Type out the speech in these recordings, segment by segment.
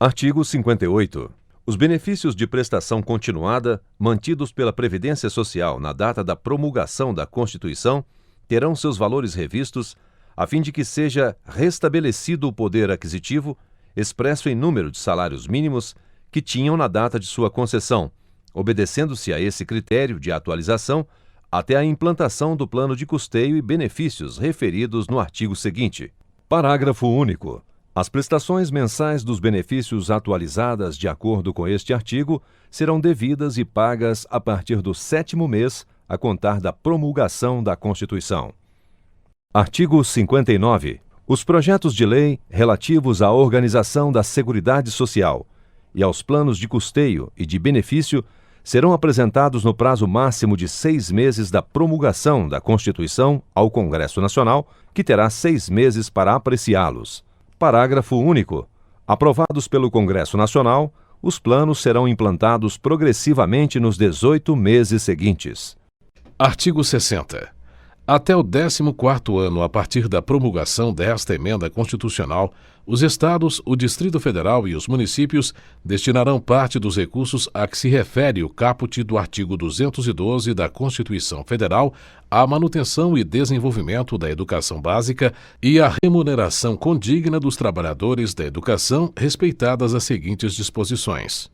Artigo 58. Os benefícios de prestação continuada, mantidos pela Previdência Social na data da promulgação da Constituição, terão seus valores revistos, a fim de que seja restabelecido o poder aquisitivo, expresso em número de salários mínimos que tinham na data de sua concessão, obedecendo-se a esse critério de atualização até a implantação do plano de custeio e benefícios referidos no artigo seguinte. Parágrafo único. As prestações mensais dos benefícios atualizadas de acordo com este artigo serão devidas e pagas a partir do 7º mês a contar da promulgação da Constituição. Artigo 59. Os projetos de lei relativos à organização da Seguridade Social e aos planos de custeio e de benefício serão apresentados no prazo máximo de 6 meses da promulgação da Constituição ao Congresso Nacional, que terá 6 meses para apreciá-los. Parágrafo único. Aprovados pelo Congresso Nacional, os planos serão implantados progressivamente nos 18 meses seguintes. Artigo 60. Até o 14º ano a partir da promulgação desta emenda constitucional, os estados, o Distrito Federal e os municípios destinarão parte dos recursos a que se refere o caput do artigo 212 da Constituição Federal à manutenção e desenvolvimento da educação básica e à remuneração condigna dos trabalhadores da educação, respeitadas as seguintes disposições.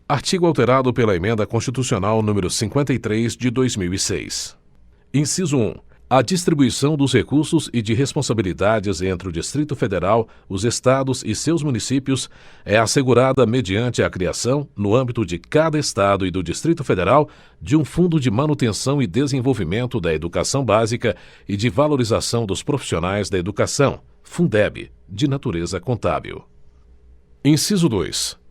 Artigo alterado pela Emenda Constitucional número 53 de 2006. Inciso 1. A distribuição dos recursos e de responsabilidades entre o Distrito Federal, os estados e seus municípios é assegurada mediante a criação, no âmbito de cada estado e do Distrito Federal, de um Fundo de Manutenção e Desenvolvimento da Educação Básica e de Valorização dos Profissionais da Educação, Fundeb, de natureza contábil. Inciso 2.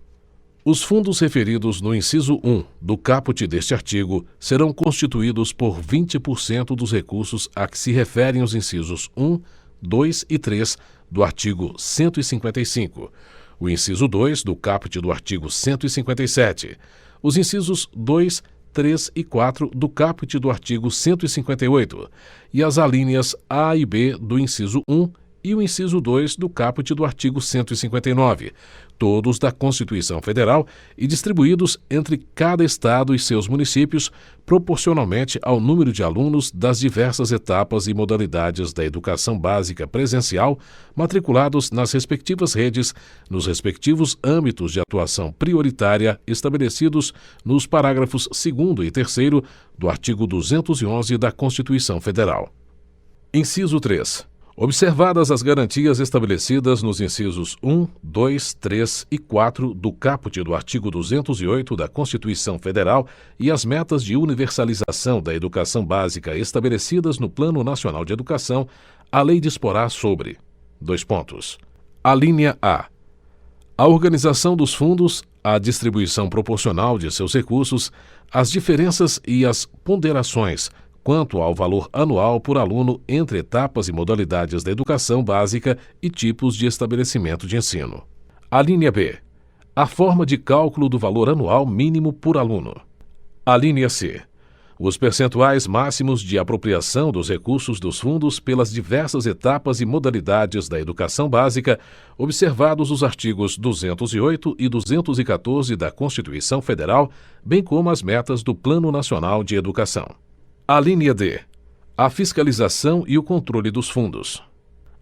Os fundos referidos no inciso 1 do caput deste artigo serão constituídos por 20% dos recursos a que se referem os incisos 1, 2 e 3 do artigo 155, o inciso 2 do caput do artigo 157, os incisos 2, 3 e 4 do caput do artigo 158 e as alíneas A e B do inciso 1 e o inciso 2 do caput do artigo 159, todos da Constituição Federal e distribuídos entre cada estado e seus municípios proporcionalmente ao número de alunos das diversas etapas e modalidades da educação básica presencial matriculados nas respectivas redes, nos respectivos âmbitos de atuação prioritária estabelecidos nos parágrafos 2º e 3º do artigo 211 da Constituição Federal. Inciso 3. Observadas as garantias estabelecidas nos incisos 1, 2, 3 e 4 do caput do artigo 208 da Constituição Federal e as metas de universalização da educação básica estabelecidas no Plano Nacional de Educação, a lei disporá sobre: Alínea A. A organização dos fundos, a distribuição proporcional de seus recursos, as diferenças e as ponderações quanto ao valor anual por aluno entre etapas e modalidades da educação básica e tipos de estabelecimento de ensino. Alínea B. A forma de cálculo do valor anual mínimo por aluno. Alínea C. Os percentuais máximos de apropriação dos recursos dos fundos pelas diversas etapas e modalidades da educação básica, observados os artigos 208 e 214 da Constituição Federal, bem como as metas do Plano Nacional de Educação. Alínea D. A fiscalização e o controle dos fundos.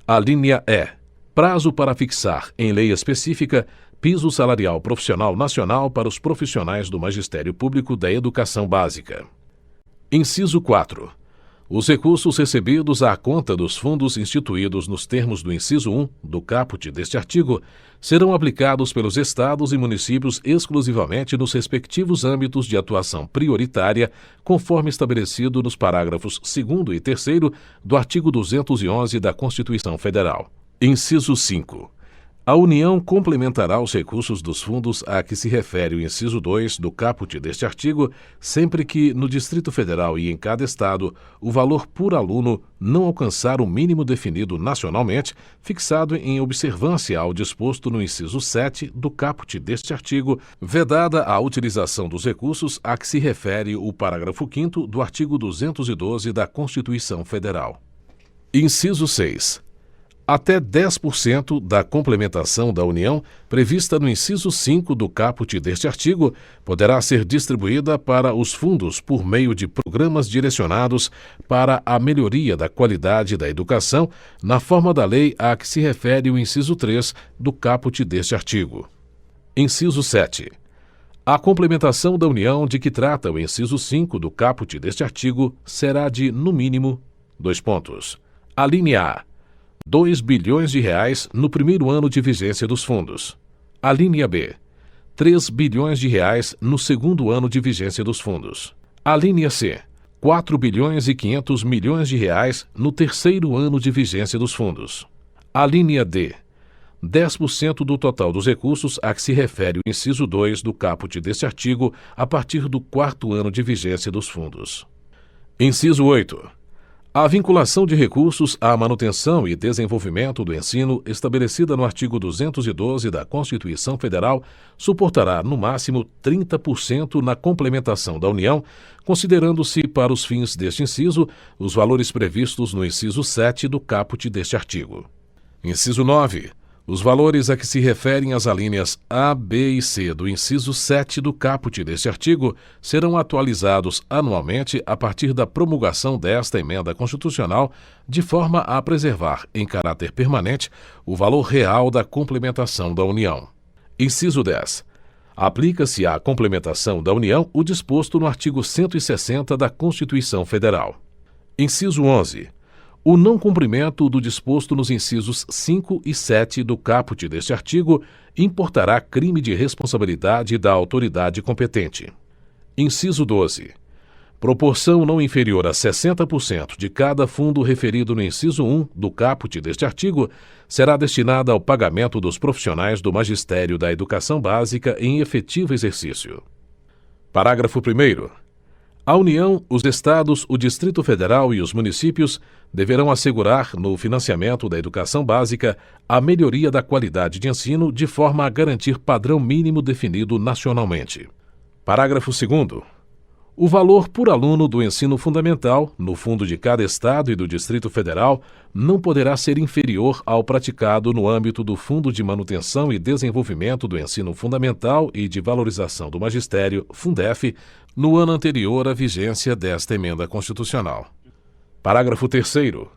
Alínea E. Prazo para fixar, em lei específica, piso salarial profissional nacional para os profissionais do Magistério Público da Educação Básica. Inciso 4. Os recursos recebidos à conta dos fundos instituídos nos termos do inciso 1 do caput deste artigo serão aplicados pelos estados e municípios exclusivamente nos respectivos âmbitos de atuação prioritária, conforme estabelecido nos parágrafos 2º e 3º do artigo 211 da Constituição Federal. Inciso 5. A União complementará os recursos dos fundos a que se refere o inciso 2 do caput deste artigo, sempre que, no Distrito Federal e em cada estado, o valor por aluno não alcançar o mínimo definido nacionalmente, fixado em observância ao disposto no inciso 7 do caput deste artigo, vedada a utilização dos recursos a que se refere o parágrafo 5º do artigo 212 da Constituição Federal. Inciso 6. Até 10% da complementação da União prevista no inciso 5 do caput deste artigo poderá ser distribuída para os fundos por meio de programas direcionados para a melhoria da qualidade da educação, na forma da lei a que se refere o inciso 3 do caput deste artigo. Inciso 7. A complementação da União de que trata o inciso 5 do caput deste artigo será de, no mínimo, alínea A, 2 bilhões de reais no primeiro ano de vigência dos fundos. Alínea B, 3 bilhões de reais no segundo ano de vigência dos fundos. Alínea C, 4 bilhões e 500 milhões de reais no terceiro ano de vigência dos fundos. Alínea D, 10% do total dos recursos a que se refere o inciso 2 do caput deste artigo a partir do quarto ano de vigência dos fundos. Inciso 8. A vinculação de recursos à manutenção e desenvolvimento do ensino estabelecida no artigo 212 da Constituição Federal suportará, no máximo, 30% na complementação da União, considerando-se, para os fins deste inciso, os valores previstos no inciso 7 do caput deste artigo. Inciso 9. Os valores a que se referem as alíneas A, B e C do inciso 7 do caput deste artigo serão atualizados anualmente a partir da promulgação desta emenda constitucional, de forma a preservar, em caráter permanente, o valor real da complementação da União. Inciso 10. Aplica-se à complementação da União o disposto no artigo 160 da Constituição Federal. Inciso 11. O não cumprimento do disposto nos incisos 5 e 7 do caput deste artigo importará crime de responsabilidade da autoridade competente. Inciso 12. Proporção não inferior a 60% de cada fundo referido no inciso 1 do caput deste artigo será destinada ao pagamento dos profissionais do magistério da educação básica em efetivo exercício. Parágrafo 1º. A União, os Estados, o Distrito Federal e os municípios deverão assegurar, no financiamento da educação básica, a melhoria da qualidade de ensino de forma a garantir padrão mínimo definido nacionalmente. Parágrafo 2º. O valor por aluno do ensino fundamental, no fundo de cada Estado e do Distrito Federal, não poderá ser inferior ao praticado no âmbito do Fundo de Manutenção e Desenvolvimento do Ensino Fundamental e de Valorização do Magistério, Fundef, no ano anterior à vigência desta emenda constitucional. Parágrafo 3º.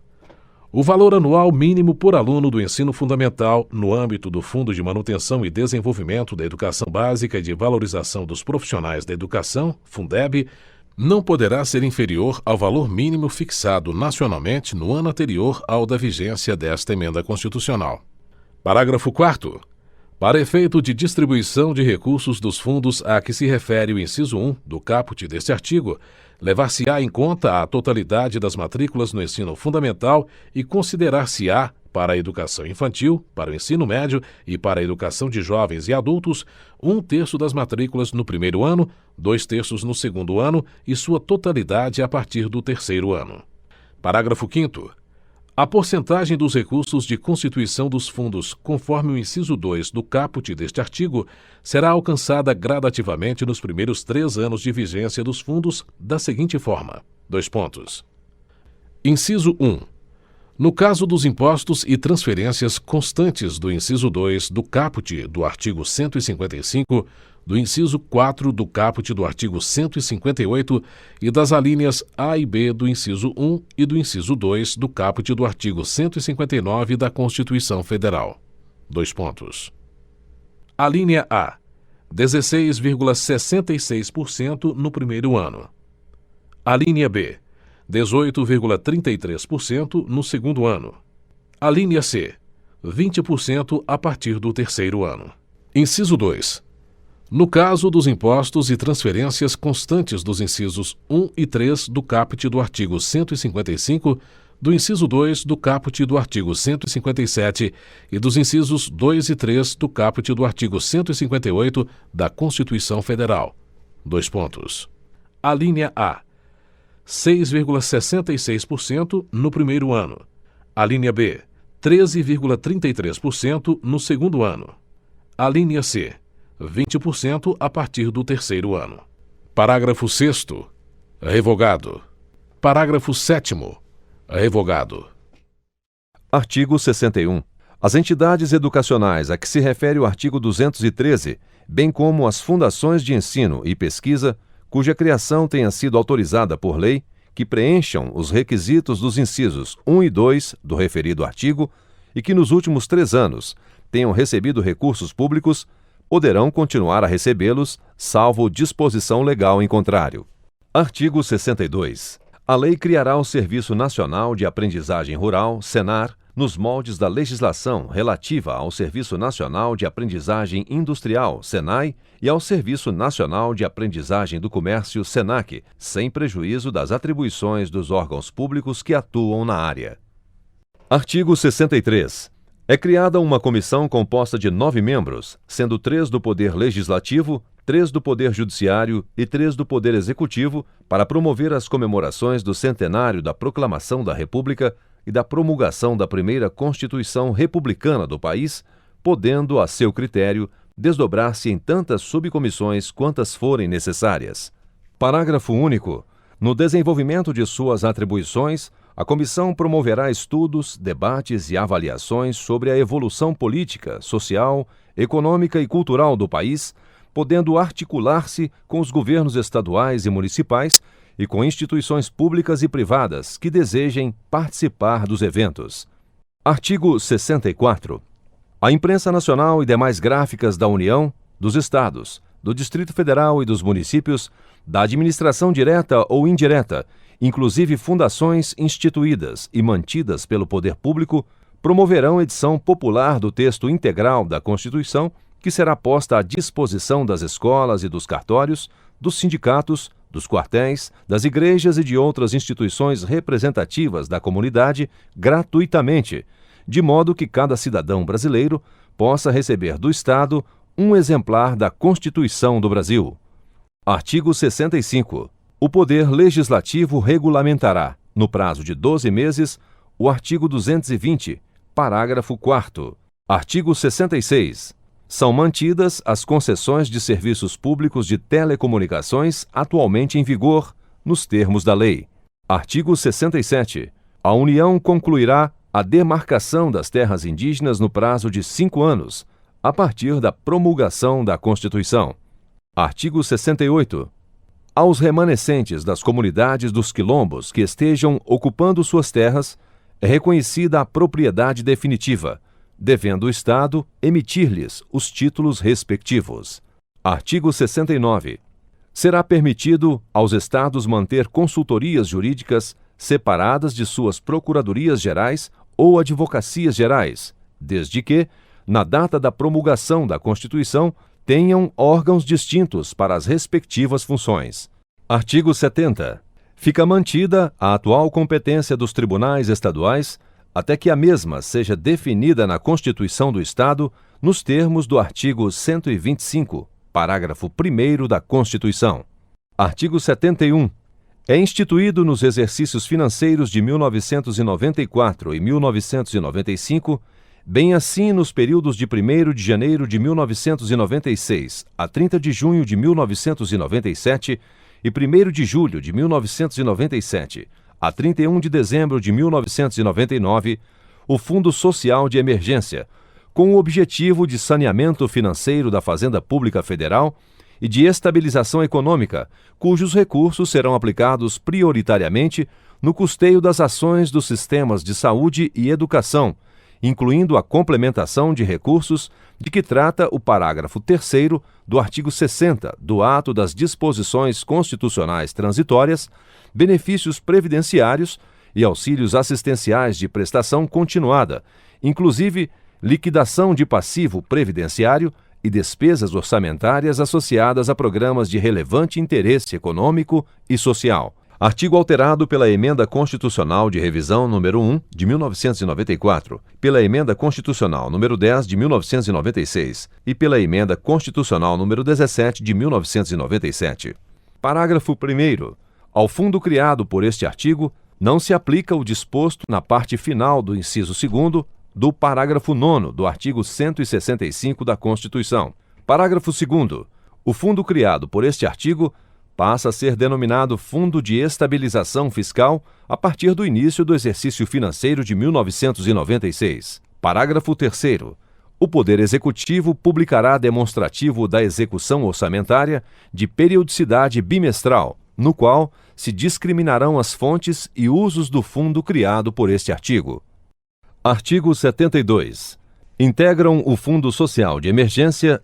O valor anual mínimo por aluno do ensino fundamental, no âmbito do Fundo de Manutenção e Desenvolvimento da Educação Básica e de Valorização dos Profissionais da Educação, Fundeb, não poderá ser inferior ao valor mínimo fixado nacionalmente no ano anterior ao da vigência desta emenda constitucional. Parágrafo 4º. Para efeito de distribuição de recursos dos fundos a que se refere o inciso 1 do caput deste artigo, levar-se-á em conta a totalidade das matrículas no ensino fundamental e considerar-se-á, para a educação infantil, para o ensino médio e para a educação de jovens e adultos, 1/3 das matrículas no primeiro ano, 2/3 no segundo ano e sua totalidade a partir do terceiro ano. Parágrafo 5º. A porcentagem dos recursos de constituição dos fundos, conforme o inciso 2 do caput deste artigo, será alcançada gradativamente nos primeiros 3 anos de vigência dos fundos, da seguinte forma: Inciso 1. No caso dos impostos e transferências constantes do inciso 2 do caput do artigo 155, do inciso 4 do caput do artigo 158 e das alíneas A e B do inciso 1 e do inciso 2 do caput do artigo 159 da Constituição Federal. Alínea A. 16,66% no primeiro ano. Alínea B. 18,33% no segundo ano. Alínea C. 20% a partir do terceiro ano. Inciso 2. No caso dos impostos e transferências constantes dos incisos 1 e 3 do caput do artigo 155, do inciso 2 do caput do artigo 157 e dos incisos 2 e 3 do caput do artigo 158 da Constituição Federal. Alínea A. 6,66% no primeiro ano. Alínea B. 13,33% no segundo ano. Alínea C. 20% a partir do terceiro ano. Parágrafo 6º. Revogado. Parágrafo 7º. Revogado. Artigo 61. As entidades educacionais a que se refere o artigo 213, bem como as fundações de ensino e pesquisa, cuja criação tenha sido autorizada por lei, que preencham os requisitos dos incisos 1 e 2 do referido artigo e que nos últimos 3 anos tenham recebido recursos públicos, poderão continuar a recebê-los, salvo disposição legal em contrário. Artigo 62. A lei criará o Serviço Nacional de Aprendizagem Rural, Senar, nos moldes da legislação relativa ao Serviço Nacional de Aprendizagem Industrial, SENAI, e ao Serviço Nacional de Aprendizagem do Comércio, SENAC, sem prejuízo das atribuições dos órgãos públicos que atuam na área. Artigo 63. É criada uma comissão composta de 9 membros, sendo 3 do Poder Legislativo, 3 do Poder Judiciário e 3 do Poder Executivo, para promover as comemorações do centenário da Proclamação da República e da promulgação da primeira Constituição Republicana do país, podendo, a seu critério, desdobrar-se em tantas subcomissões quantas forem necessárias. Parágrafo único. No desenvolvimento de suas atribuições, a comissão promoverá estudos, debates e avaliações sobre a evolução política, social, econômica e cultural do país, podendo articular-se com os governos estaduais e municipais e com instituições públicas e privadas que desejem participar dos eventos. Artigo 64. A imprensa nacional e demais gráficas da União, dos Estados, do Distrito Federal e dos municípios, da administração direta ou indireta, inclusive fundações instituídas e mantidas pelo poder público, promoverão edição popular do texto integral da Constituição, que será posta à disposição das escolas e dos cartórios, dos sindicatos, dos quartéis, das igrejas e de outras instituições representativas da comunidade gratuitamente, de modo que cada cidadão brasileiro possa receber do Estado um exemplar da Constituição do Brasil. Artigo 65. O Poder Legislativo regulamentará, no prazo de 12 meses, o artigo 220, parágrafo 4º. Artigo 66. São mantidas as concessões de serviços públicos de telecomunicações atualmente em vigor, nos termos da lei. Artigo 67. A União concluirá a demarcação das terras indígenas no prazo de 5 anos, a partir da promulgação da Constituição. Artigo 68. Aos remanescentes das comunidades dos quilombos que estejam ocupando suas terras, é reconhecida a propriedade definitiva, devendo o Estado emitir-lhes os títulos respectivos. Artigo 69. Será permitido aos Estados manter consultorias jurídicas separadas de suas procuradorias gerais ou advocacias gerais, desde que, na data da promulgação da Constituição, tenham órgãos distintos para as respectivas funções. Artigo 70. Fica mantida a atual competência dos tribunais estaduais até que a mesma seja definida na Constituição do Estado, nos termos do artigo 125, parágrafo 1º da Constituição. Artigo 71. É instituído nos exercícios financeiros de 1994 e 1995, bem assim nos períodos de 1º de janeiro de 1996 a 30 de junho de 1997 e 1º de julho de 1997 a 31 de dezembro de 1999, o Fundo Social de Emergência, com o objetivo de saneamento financeiro da Fazenda Pública Federal e de estabilização econômica, cujos recursos serão aplicados prioritariamente no custeio das ações dos sistemas de saúde e educação, incluindo a complementação de recursos de que trata o parágrafo 3º do artigo 60 do Ato das Disposições Constitucionais Transitórias, benefícios previdenciários e auxílios assistenciais de prestação continuada, inclusive liquidação de passivo previdenciário e despesas orçamentárias associadas a programas de relevante interesse econômico e social. Artigo alterado pela Emenda Constitucional de Revisão número 1, de 1994, pela Emenda Constitucional número 10, de 1996 e pela Emenda Constitucional número 17, de 1997. Parágrafo 1º. Ao fundo criado por este artigo, não se aplica o disposto na parte final do inciso 2º do parágrafo 9º do artigo 165 da Constituição. Parágrafo 2º. O fundo criado por este artigo passa a ser denominado Fundo de Estabilização Fiscal a partir do início do exercício financeiro de 1996. Parágrafo 3º. O Poder Executivo publicará demonstrativo da execução orçamentária de periodicidade bimestral, no qual se discriminarão as fontes e usos do fundo criado por este artigo. Artigo 72. Integram o Fundo Social de Emergência,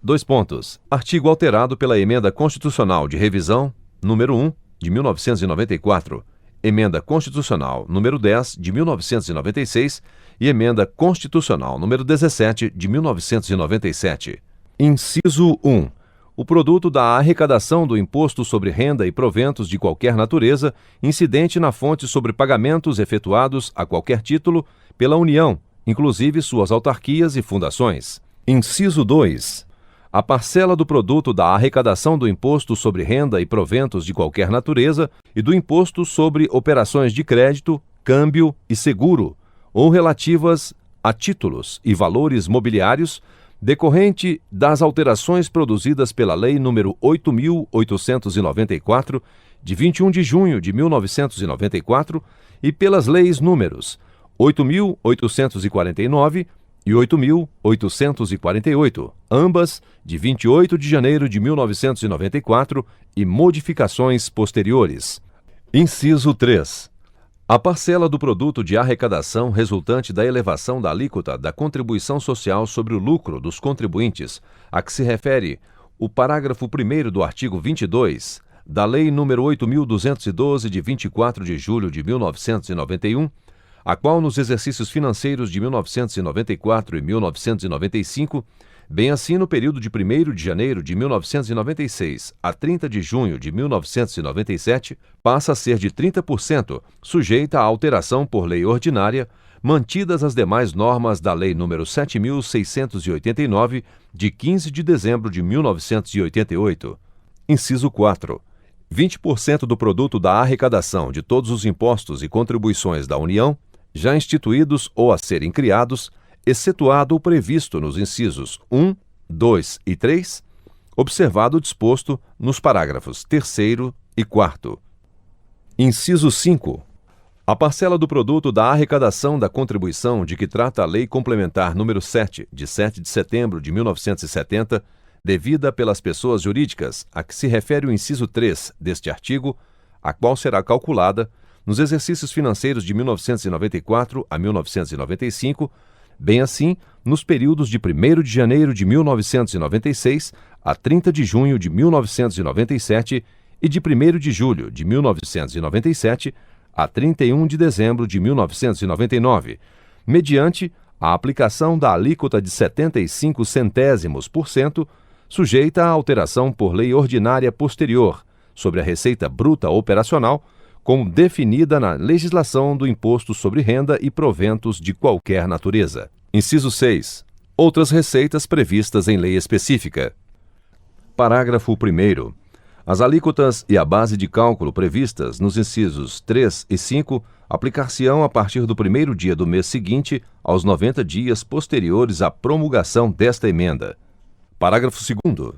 artigo alterado pela Emenda Constitucional de Revisão, número 1, de 1994, Emenda Constitucional número 10, de 1996 e Emenda Constitucional número 17, de 1997. Inciso 1. O produto da arrecadação do Imposto sobre Renda e Proventos de qualquer natureza incidente na fonte sobre pagamentos efetuados a qualquer título pela União, inclusive suas autarquias e fundações. Inciso 2. A parcela do produto da arrecadação do Imposto sobre Renda e Proventos de qualquer natureza e do Imposto sobre Operações de Crédito, Câmbio e Seguro, ou relativas a títulos e valores mobiliários, decorrente das alterações produzidas pela Lei nº 8.894, de 21 de junho de 1994, e pelas leis números 8.849 e 8.848, ambas de 28 de janeiro de 1994 e modificações posteriores. Inciso 3. A parcela do produto de arrecadação resultante da elevação da alíquota da contribuição social sobre o lucro dos contribuintes, a que se refere o parágrafo 1º do artigo 22 da Lei nº 8.212, de 24 de julho de 1991, a qual nos exercícios financeiros de 1994 e 1995, bem assim no período de 1º de janeiro de 1996 a 30 de junho de 1997, passa a ser de 30%, sujeita a alteração por lei ordinária, mantidas as demais normas da Lei nº 7.689, de 15 de dezembro de 1988. Inciso 4. 20% do produto da arrecadação de todos os impostos e contribuições da União, já instituídos ou a serem criados, excetuado o previsto nos incisos 1, 2 e 3, observado o disposto nos parágrafos 3º e 4º. Inciso 5. A parcela do produto da arrecadação da contribuição de que trata a Lei Complementar número 7, de 7 de setembro de 1970, devida pelas pessoas jurídicas, a que se refere o inciso 3 deste artigo, a qual será calculada nos exercícios financeiros de 1994 a 1995, bem assim nos períodos de 1º de janeiro de 1996 a 30 de junho de 1997 e de 1º de julho de 1997 a 31 de dezembro de 1999, mediante a aplicação da alíquota de 75 centésimos por cento, sujeita a alteração por lei ordinária posterior, sobre a receita bruta operacional, como definida na legislação do Imposto sobre Renda e Proventos de qualquer natureza. Inciso 6. Outras receitas previstas em lei específica. Parágrafo 1º. As alíquotas e a base de cálculo previstas nos incisos 3 e 5 aplicar-se-ão a partir do 1º dia do mês seguinte aos 90 dias posteriores à promulgação desta emenda. Parágrafo 2º.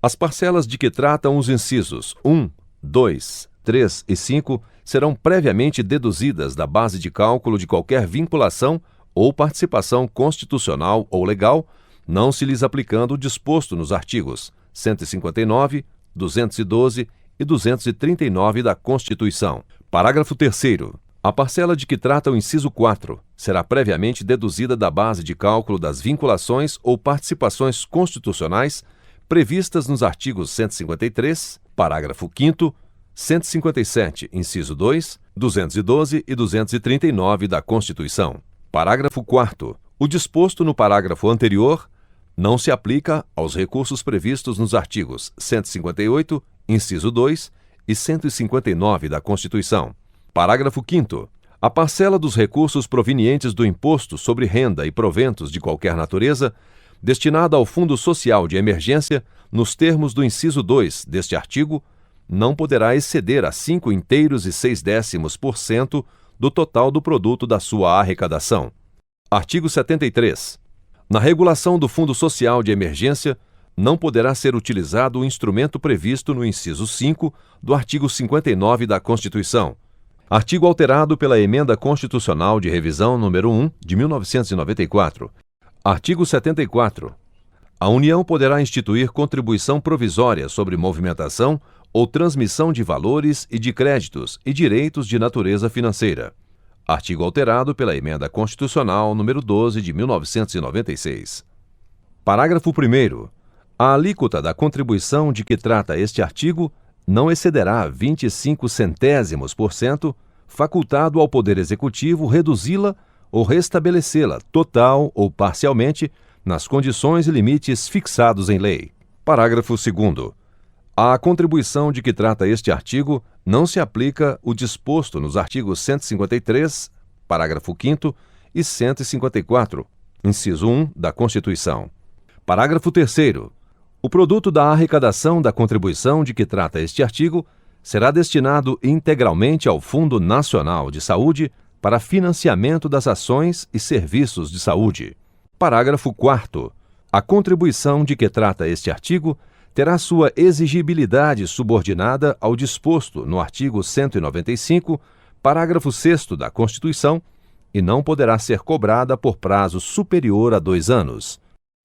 As parcelas de que tratam os incisos 1, 2, 3 e 5 serão previamente deduzidas da base de cálculo de qualquer vinculação ou participação constitucional ou legal, não se lhes aplicando o disposto nos artigos 159, 212 e 239 da Constituição. Parágrafo 3º. A parcela de que trata o inciso 4 será previamente deduzida da base de cálculo das vinculações ou participações constitucionais previstas nos artigos 153, parágrafo 5º, 157, inciso 2, 212 e 239 da Constituição. Parágrafo 4º. O disposto no parágrafo anterior não se aplica aos recursos previstos nos artigos 158, inciso 2 e 159 da Constituição. Parágrafo 5º. A parcela dos recursos provenientes do Imposto sobre Renda e Proventos de qualquer natureza, destinada ao Fundo Social de Emergência, nos termos do inciso 2 deste artigo, não poderá exceder a 5,6% do total do produto da sua arrecadação. Artigo 73. Na regulação do Fundo Social de Emergência, não poderá ser utilizado o instrumento previsto no inciso 5 do artigo 59 da Constituição. Artigo alterado pela Emenda Constitucional de Revisão número 1, de 1994. Artigo 74. A União poderá instituir contribuição provisória sobre movimentação ou transmissão de valores e de créditos e direitos de natureza financeira. Artigo alterado pela Emenda Constitucional número 12 de 1996. Parágrafo 1º. A alíquota da contribuição de que trata este artigo não excederá 25 centésimos por cento, facultado ao Poder Executivo reduzi-la ou restabelecê-la total ou parcialmente nas condições e limites fixados em lei. Parágrafo 2º. À contribuição de que trata este artigo não se aplica o disposto nos artigos 153, parágrafo 5º e 154, inciso 1 da Constituição. Parágrafo 3º. O produto da arrecadação da contribuição de que trata este artigo será destinado integralmente ao Fundo Nacional de Saúde para financiamento das ações e serviços de saúde. Parágrafo 4º. A contribuição de que trata este artigo terá sua exigibilidade subordinada ao disposto no artigo 195, parágrafo 6º da Constituição e não poderá ser cobrada por prazo superior a 2 anos.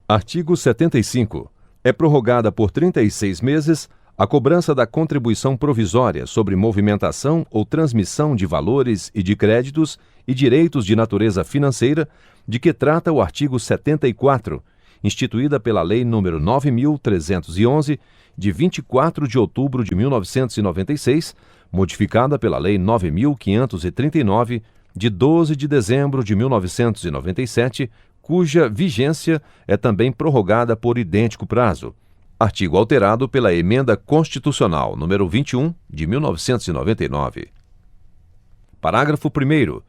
Artigo 75. É prorrogada por 36 meses a cobrança da contribuição provisória sobre movimentação ou transmissão de valores e de créditos e direitos de natureza financeira, de que trata o artigo 74, instituída pela Lei nº 9.311, de 24 de outubro de 1996, modificada pela Lei 9.539, de 12 de dezembro de 1997, cuja vigência é também prorrogada por idêntico prazo. Artigo alterado pela Emenda Constitucional número 21, de 1999. Parágrafo 1º.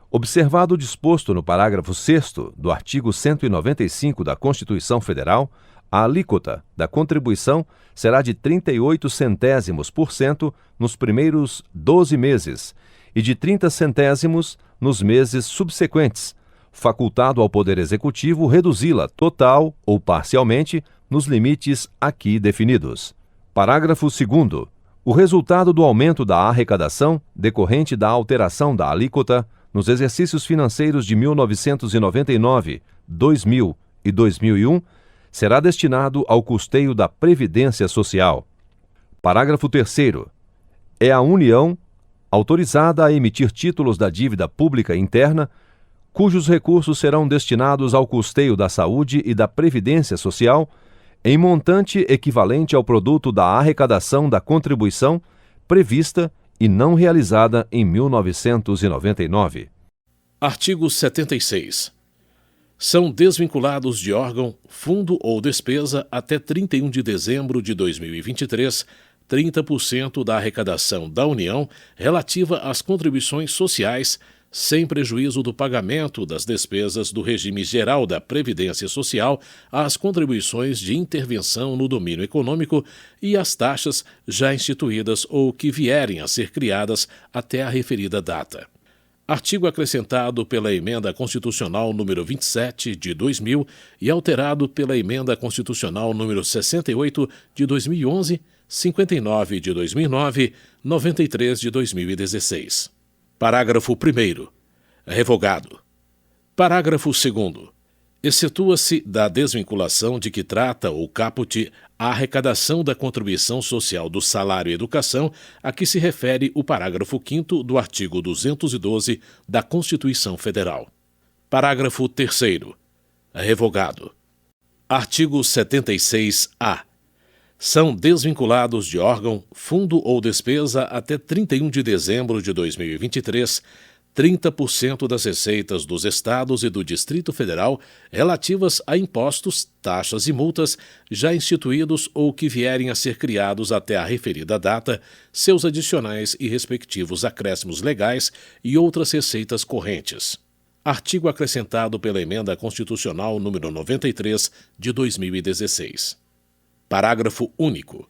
Observado o disposto no parágrafo 6º do artigo 195 da Constituição Federal, a alíquota da contribuição será de 38 centésimos por cento nos primeiros 12 meses e de 30 centésimos nos meses subsequentes, facultado ao Poder Executivo reduzi-la total ou parcialmente nos limites aqui definidos. Parágrafo 2º. O resultado do aumento da arrecadação decorrente da alteração da alíquota nos exercícios financeiros de 1999, 2000 e 2001 será destinado ao custeio da Previdência Social. Parágrafo 3º. É a União autorizada a emitir títulos da dívida pública interna, cujos recursos serão destinados ao custeio da saúde e da Previdência Social, em montante equivalente ao produto da arrecadação da contribuição prevista e não realizada em 1999. Artigo 76. São desvinculados de órgão, fundo ou despesa até 31 de dezembro de 2023, 30% da arrecadação da União relativa às contribuições sociais, sem prejuízo do pagamento das despesas do regime geral da Previdência Social, às contribuições de intervenção no domínio econômico e às taxas já instituídas ou que vierem a ser criadas até a referida data. Artigo acrescentado pela Emenda Constitucional número 27 de 2000 e alterado pela Emenda Constitucional número 68 de 2011, 59 de 2009, 93 de 2016. Parágrafo 1º. Revogado. Parágrafo 2º. Excetua-se da desvinculação de que trata o caput a arrecadação da contribuição social do salário e educação a que se refere o parágrafo 5º do artigo 212 da Constituição Federal. Parágrafo 3º. Revogado. Artigo 76-A. São desvinculados de órgão, fundo ou despesa até 31 de dezembro de 2023, 30% das receitas dos estados e do Distrito Federal relativas a impostos, taxas e multas já instituídos ou que vierem a ser criados até a referida data, seus adicionais e respectivos acréscimos legais e outras receitas correntes. Artigo acrescentado pela Emenda Constitucional número 93 de 2016. Parágrafo único.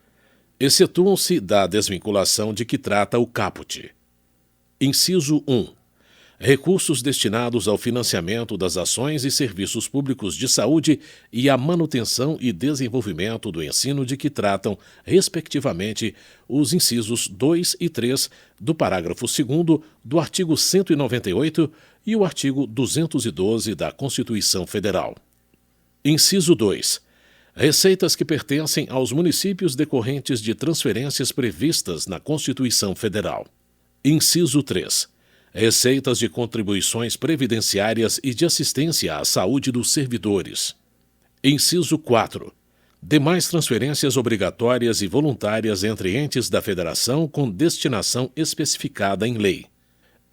Excetuam-se da desvinculação de que trata o caput. Inciso 1. recursos destinados ao financiamento das ações e serviços públicos de saúde e à manutenção e desenvolvimento do ensino de que tratam, respectivamente, os incisos 2 e 3 do parágrafo 2º do artigo 198 e o artigo 212 da Constituição Federal. Inciso 2. Receitas que pertencem aos municípios decorrentes de transferências previstas na Constituição Federal. Inciso 3. Receitas de contribuições previdenciárias e de assistência à saúde dos servidores. Inciso 4. Demais transferências obrigatórias e voluntárias entre entes da Federação com destinação especificada em lei.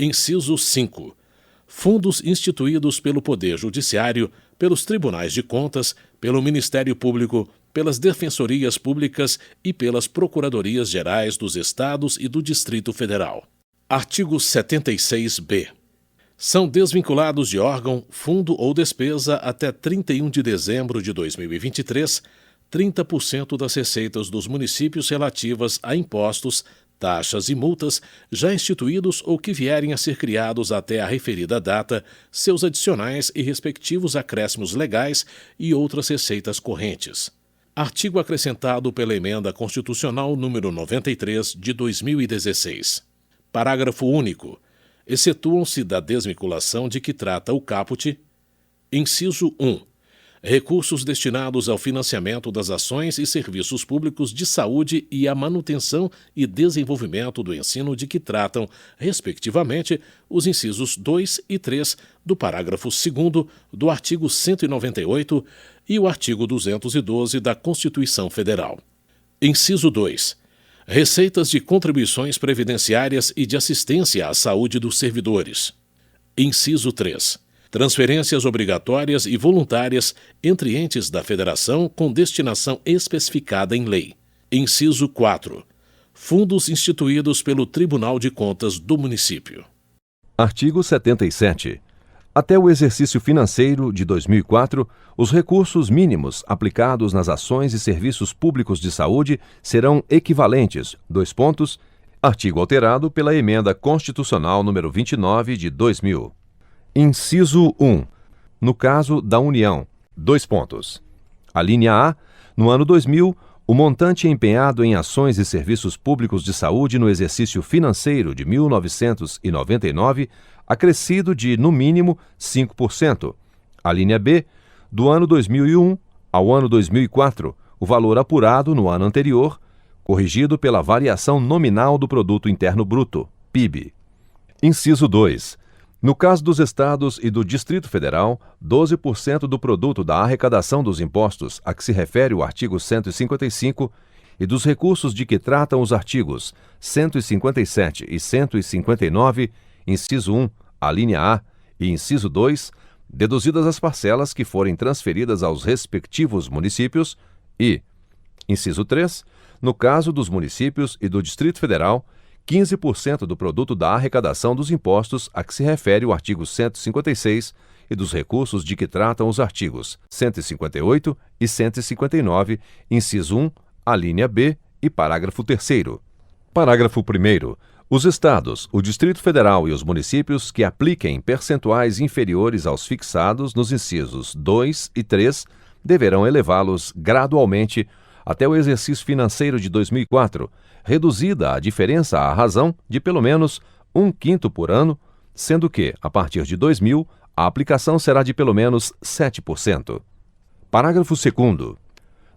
Inciso 5. Fundos instituídos pelo Poder Judiciário, pelos Tribunais de Contas, pelo Ministério Público, pelas Defensorias Públicas e pelas Procuradorias Gerais dos Estados e do Distrito Federal. Artigo 76-B. São desvinculados de órgão, fundo ou despesa até 31 de dezembro de 2023, 30% das receitas dos municípios relativas a impostos, taxas e multas já instituídos ou que vierem a ser criados até a referida data, seus adicionais e respectivos acréscimos legais e outras receitas correntes. Artigo acrescentado pela Emenda Constitucional número 93 de 2016. Parágrafo único. Excetuam-se da desvinculação de que trata o caput. Inciso 1. Recursos destinados ao financiamento das ações e serviços públicos de saúde e à manutenção e desenvolvimento do ensino de que tratam, respectivamente, os incisos 2 e 3 do parágrafo 2º do artigo 198 e o artigo 212 da Constituição Federal. Inciso 2. Receitas de contribuições previdenciárias e de assistência à saúde dos servidores. Inciso 3. Transferências obrigatórias e voluntárias entre entes da Federação com destinação especificada em lei. Inciso 4. Fundos instituídos pelo Tribunal de Contas do município. Artigo 77. Até o exercício financeiro de 2004, os recursos mínimos aplicados nas ações e serviços públicos de saúde serão equivalentes, artigo alterado pela Emenda Constitucional número 29 de 2000. Inciso 1. No caso da União, A linha A. No ano 2000, o montante empenhado em ações e serviços públicos de saúde no exercício financeiro de 1999, acrescido de, no mínimo, 5%. A linha B. Do ano 2001 ao ano 2004, o valor apurado no ano anterior, corrigido pela variação nominal do Produto Interno Bruto, PIB. Inciso 2. No caso dos Estados e do Distrito Federal, 12% do produto da arrecadação dos impostos a que se refere o artigo 155 e dos recursos de que tratam os artigos 157 e 159, inciso 1, a linha A, e inciso 2, deduzidas as parcelas que forem transferidas aos respectivos municípios, e, inciso 3, no caso dos municípios e do Distrito Federal, 15% do produto da arrecadação dos impostos a que se refere o artigo 156 e dos recursos de que tratam os artigos 158 e 159, inciso 1, a linha B e parágrafo 3º. Parágrafo 1º. Os Estados, o Distrito Federal e os municípios que apliquem percentuais inferiores aos fixados nos incisos 2 e 3 deverão elevá-los gradualmente até o exercício financeiro de 2004, reduzida a diferença à razão de pelo menos 1/5 por ano, sendo que, a partir de 2000, a aplicação será de pelo menos 7%. Parágrafo 2º.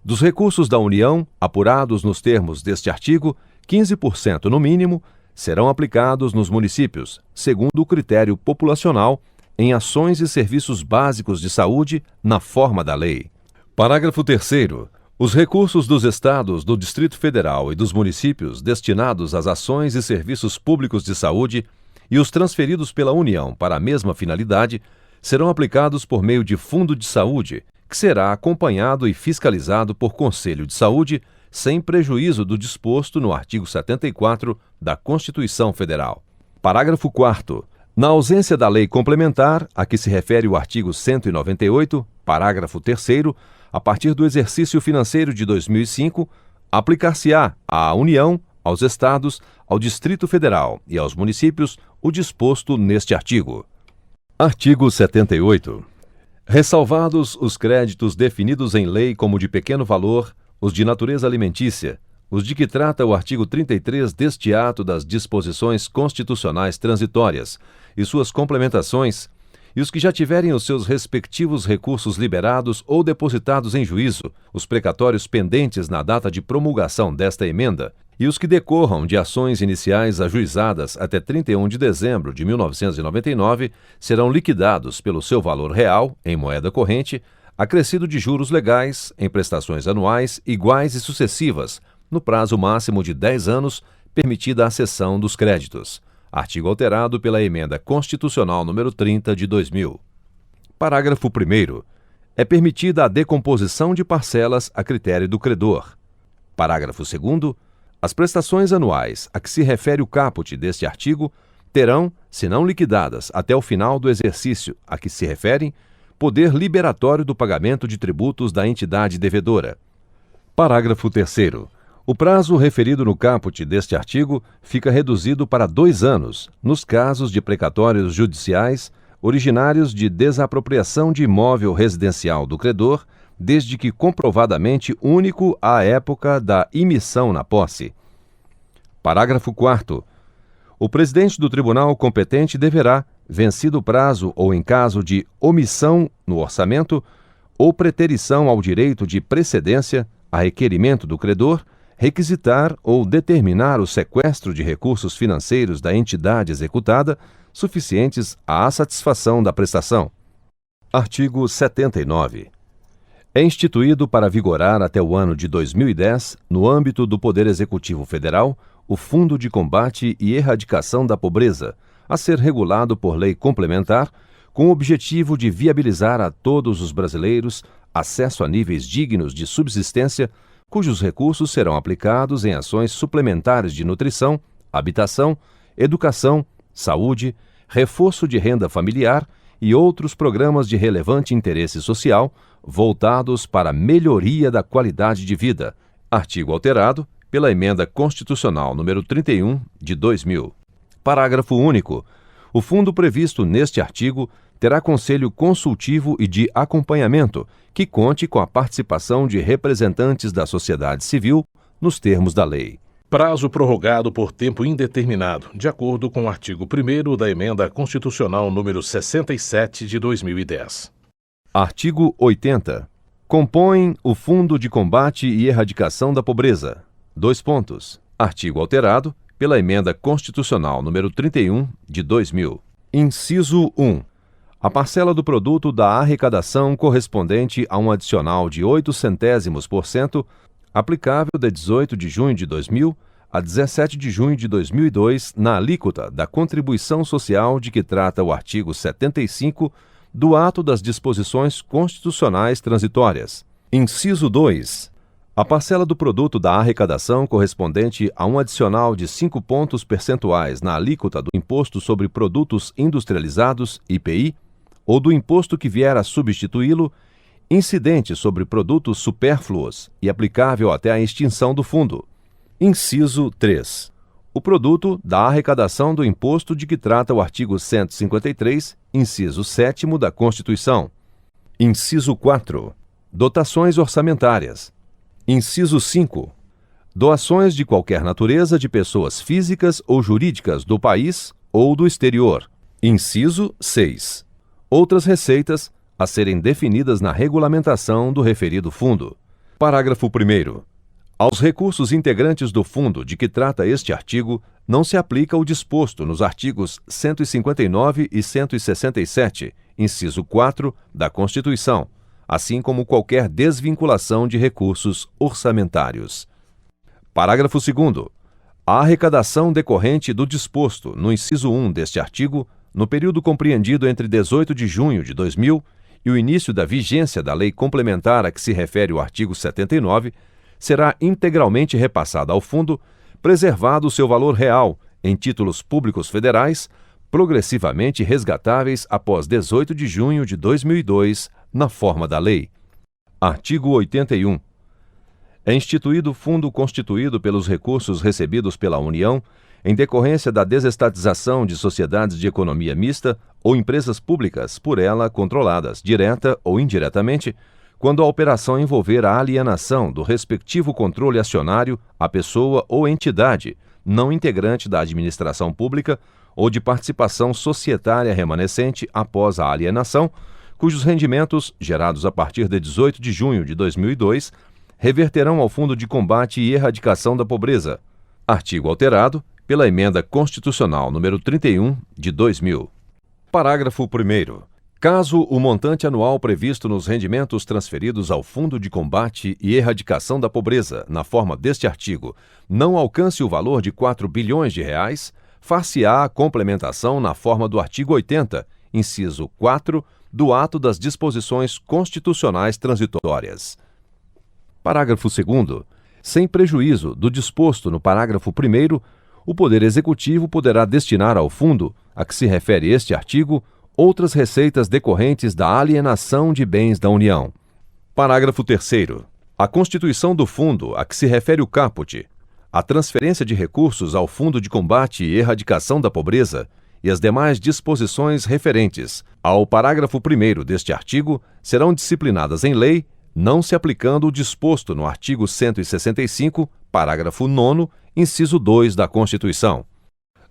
Dos recursos da União, apurados nos termos deste artigo, 15% no mínimo, serão aplicados nos municípios, segundo o critério populacional, em ações e serviços básicos de saúde, na forma da lei. Parágrafo 3º. Os recursos dos Estados, do Distrito Federal e dos municípios destinados às ações e serviços públicos de saúde e os transferidos pela União para a mesma finalidade serão aplicados por meio de Fundo de Saúde, que será acompanhado e fiscalizado por Conselho de Saúde, sem prejuízo do disposto no artigo 74 da Constituição Federal. Parágrafo 4º. Na ausência da lei complementar, a que se refere o artigo 198, parágrafo 3º, a partir do exercício financeiro de 2005, aplicar-se-á à União aos estados, ao Distrito Federal e aos municípios o disposto neste artigo. Artigo 78. Ressalvados os créditos definidos em lei como de pequeno valor, os de natureza alimentícia, os de que trata o artigo 33 deste ato das disposições constitucionais transitórias e suas complementações, e os que já tiverem os seus respectivos recursos liberados ou depositados em juízo, os precatórios pendentes na data de promulgação desta emenda, e os que decorram de ações iniciais ajuizadas até 31 de dezembro de 1999, serão liquidados pelo seu valor real, em moeda corrente, acrescido de juros legais, em prestações anuais iguais e sucessivas, no prazo máximo de 10 anos, permitida a cessão dos créditos. Artigo alterado pela Emenda Constitucional número 30 de 2000. Parágrafo 1º. É permitida a decomposição de parcelas a critério do credor. Parágrafo 2º. As prestações anuais a que se refere o caput deste artigo terão, se não liquidadas até o final do exercício a que se referem, poder liberatório do pagamento de tributos da entidade devedora. Parágrafo 3º. O prazo referido no caput deste artigo fica reduzido para 2 anos, nos casos de precatórios judiciais originários de desapropriação de imóvel residencial do credor, desde que comprovadamente único à época da imissão na posse. Parágrafo 4º. O presidente do tribunal competente deverá, vencido o prazo ou em caso de omissão no orçamento ou preterição ao direito de precedência, a requerimento do credor, requisitar ou determinar o sequestro de recursos financeiros da entidade executada, suficientes à satisfação da prestação. Artigo 79. É instituído para vigorar até o ano de 2010, no âmbito do Poder Executivo Federal, o Fundo de Combate e Erradicação da Pobreza, a ser regulado por lei complementar, com o objetivo de viabilizar a todos os brasileiros acesso a níveis dignos de subsistência, cujos recursos serão aplicados em ações suplementares de nutrição, habitação, educação, saúde, reforço de renda familiar e outros programas de relevante interesse social voltados para a melhoria da qualidade de vida. Artigo alterado pela Emenda Constitucional número 31 de 2000. Parágrafo único. O fundo previsto neste artigo terá conselho consultivo e de acompanhamento, que conte com a participação de representantes da sociedade civil, nos termos da lei. Prazo prorrogado por tempo indeterminado, de acordo com o artigo 1º da Emenda Constitucional número 67 de 2010. Artigo 80. Compõem o Fundo de Combate e Erradicação da Pobreza. Artigo alterado pela Emenda Constitucional número 31 de 2000. Inciso 1. A parcela do produto da arrecadação correspondente a um adicional de 0,08%, aplicável de 18 de junho de 2000 a 17 de junho de 2002, na alíquota da contribuição social de que trata o artigo 75 do ato das disposições constitucionais transitórias. Inciso 2. A parcela do produto da arrecadação correspondente a um adicional de 5 pontos percentuais na alíquota do Imposto sobre Produtos Industrializados, IPI, ou do imposto que vier a substituí-lo, incidente sobre produtos supérfluos e aplicável até a extinção do fundo. Inciso 3. O produto da arrecadação do imposto de que trata o artigo 153, inciso 7º da Constituição. Inciso 4. Dotações orçamentárias. Inciso 5. Doações de qualquer natureza de pessoas físicas ou jurídicas do país ou do exterior. Inciso 6. Outras receitas a serem definidas na regulamentação do referido fundo. Parágrafo 1º. Aos recursos integrantes do fundo de que trata este artigo, não se aplica o disposto nos artigos 159 e 167, inciso 4, da Constituição, assim como qualquer desvinculação de recursos orçamentários. Parágrafo 2º. A arrecadação decorrente do disposto no inciso 1 deste artigo, no período compreendido entre 18 de junho de 2000 e o início da vigência da lei complementar a que se refere o artigo 79, será integralmente repassada ao fundo, preservado o seu valor real em títulos públicos federais, progressivamente resgatáveis após 18 de junho de 2002, na forma da lei. Artigo 81. É instituído fundo constituído pelos recursos recebidos pela União em decorrência da desestatização de sociedades de economia mista ou empresas públicas por ela controladas, direta ou indiretamente, quando a operação envolver a alienação do respectivo controle acionário à pessoa ou entidade não integrante da administração pública ou de participação societária remanescente após a alienação, cujos rendimentos, gerados a partir de 18 de junho de 2002, reverterão ao Fundo de Combate e Erradicação da Pobreza. Artigo alterado pela Emenda Constitucional número 31 de 2000. Parágrafo 1º. Caso o montante anual previsto nos rendimentos transferidos ao Fundo de Combate e Erradicação da Pobreza, na forma deste artigo, não alcance o valor de R$ 4 bilhões, far-se-á a complementação na forma do artigo 80, inciso 4, do ato das disposições constitucionais transitórias. Parágrafo 2º. Sem prejuízo do disposto no parágrafo 1º, o Poder Executivo poderá destinar ao fundo, a que se refere este artigo, outras receitas decorrentes da alienação de bens da União. Parágrafo 3º. A constituição do fundo, a que se refere o caput, a transferência de recursos ao Fundo de Combate e Erradicação da Pobreza e as demais disposições referentes ao parágrafo 1º deste artigo serão disciplinadas em lei, não se aplicando o disposto no artigo 165, parágrafo 9º, inciso 2 da Constituição.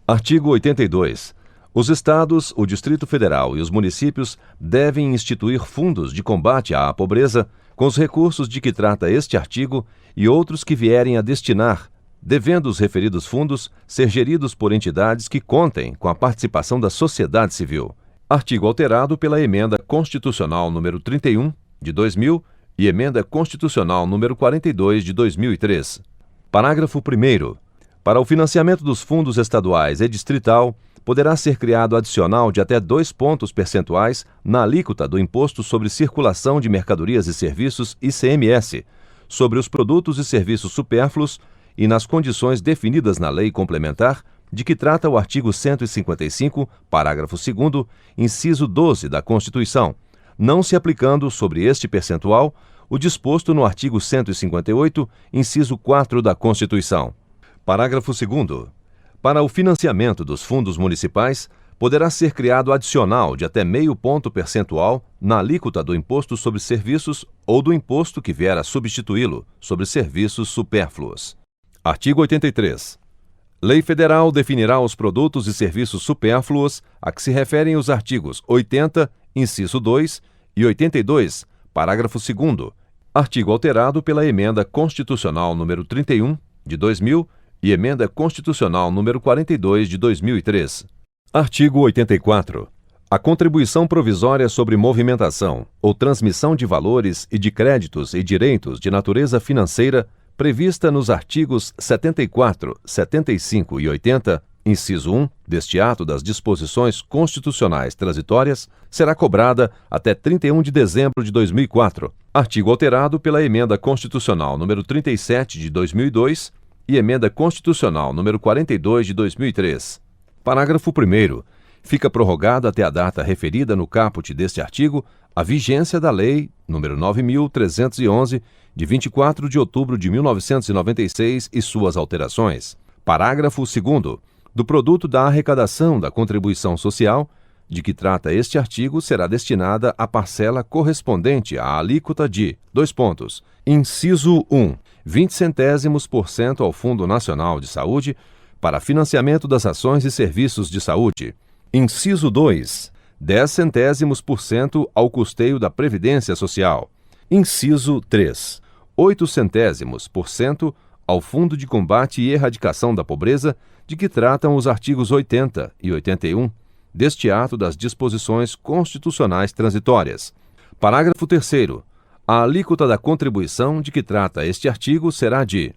Artigo 82. Os Estados, o Distrito Federal e os municípios devem instituir fundos de combate à pobreza com os recursos de que trata este artigo e outros que vierem a destinar, devendo os referidos fundos ser geridos por entidades que contem com a participação da sociedade civil. Artigo alterado pela Emenda Constitucional número 31, de 2000, e Emenda Constitucional número 42, de 2003. Parágrafo 1º. Para o financiamento dos fundos estaduais e distrital, poderá ser criado adicional de até 2 pontos percentuais na alíquota do Imposto sobre Circulação de Mercadorias e Serviços, ICMS, sobre os produtos e serviços supérfluos e nas condições definidas na Lei Complementar, de que trata o artigo 155, parágrafo 2º, inciso 12 da Constituição, não se aplicando sobre este percentual o disposto no artigo 158, inciso 4 da Constituição. Parágrafo 2º. Para o financiamento dos fundos municipais, poderá ser criado adicional de até meio ponto percentual na alíquota do Imposto sobre Serviços ou do imposto que vier a substituí-lo sobre serviços supérfluos. Artigo 83. Lei Federal definirá os produtos e serviços supérfluos a que se referem os artigos 80, inciso 2 e 82, parágrafo 2º, artigo alterado pela Emenda Constitucional número 31, de 2000, e Emenda Constitucional número 42, de 2003. Artigo 84. A contribuição provisória sobre movimentação ou transmissão de valores e de créditos e direitos de natureza financeira prevista nos artigos 74, 75 e 80, inciso 1, deste ato das disposições constitucionais transitórias, será cobrada até 31 de dezembro de 2004, artigo alterado pela Emenda Constitucional número 37 de 2002 e Emenda Constitucional número 42 de 2003. Parágrafo 1º. Fica prorrogada até a data referida no caput deste artigo a vigência da Lei nº 9.311, de 24 de outubro de 1996 e suas alterações. Parágrafo 2º. Do produto da arrecadação da contribuição social, de que trata este artigo, será destinada a parcela correspondente à alíquota de: inciso 1, 20 centésimos por cento ao Fundo Nacional de Saúde para financiamento das ações e serviços de saúde. Inciso 2, 10 centésimos por cento ao custeio da Previdência Social. Inciso 3, 8 centésimos por cento ao Fundo de Combate e Erradicação da Pobreza, de que tratam os artigos 80 e 81 deste ato das disposições constitucionais transitórias. Parágrafo 3º. A alíquota da contribuição de que trata este artigo será de: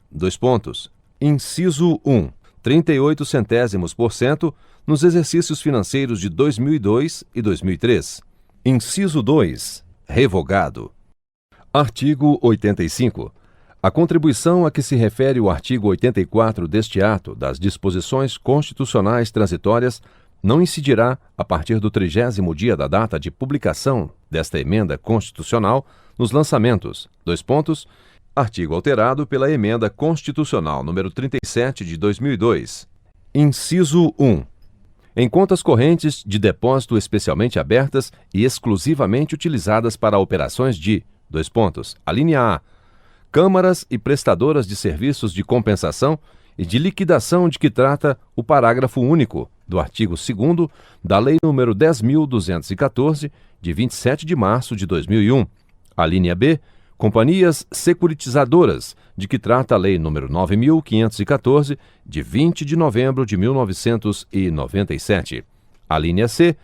inciso 1, 38 centésimos por cento nos exercícios financeiros de 2002 e 2003. Inciso 2, revogado. Artigo 85. A contribuição a que se refere o artigo 84 deste ato das disposições constitucionais transitórias não incidirá a partir do 30º dia da data de publicação desta emenda constitucional nos lançamentos: Artigo alterado pela Emenda Constitucional número 37 de 2002. Inciso 1. Em contas correntes de depósito especialmente abertas e exclusivamente utilizadas para operações de: alínea A, câmaras e prestadoras de serviços de compensação e de liquidação de que trata o parágrafo único do artigo 2º da Lei nº 10.214, de 27 de março de 2001. Alínea B, companhias securitizadoras, de que trata a Lei nº 9.514, de 20 de novembro de 1997. Alínea C,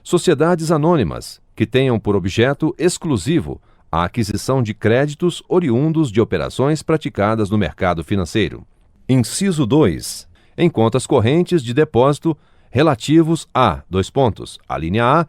sociedades anônimas, que tenham por objeto exclusivo a aquisição de créditos oriundos de operações praticadas no mercado financeiro. Inciso 2. Em contas correntes de depósito relativos a: alínea A,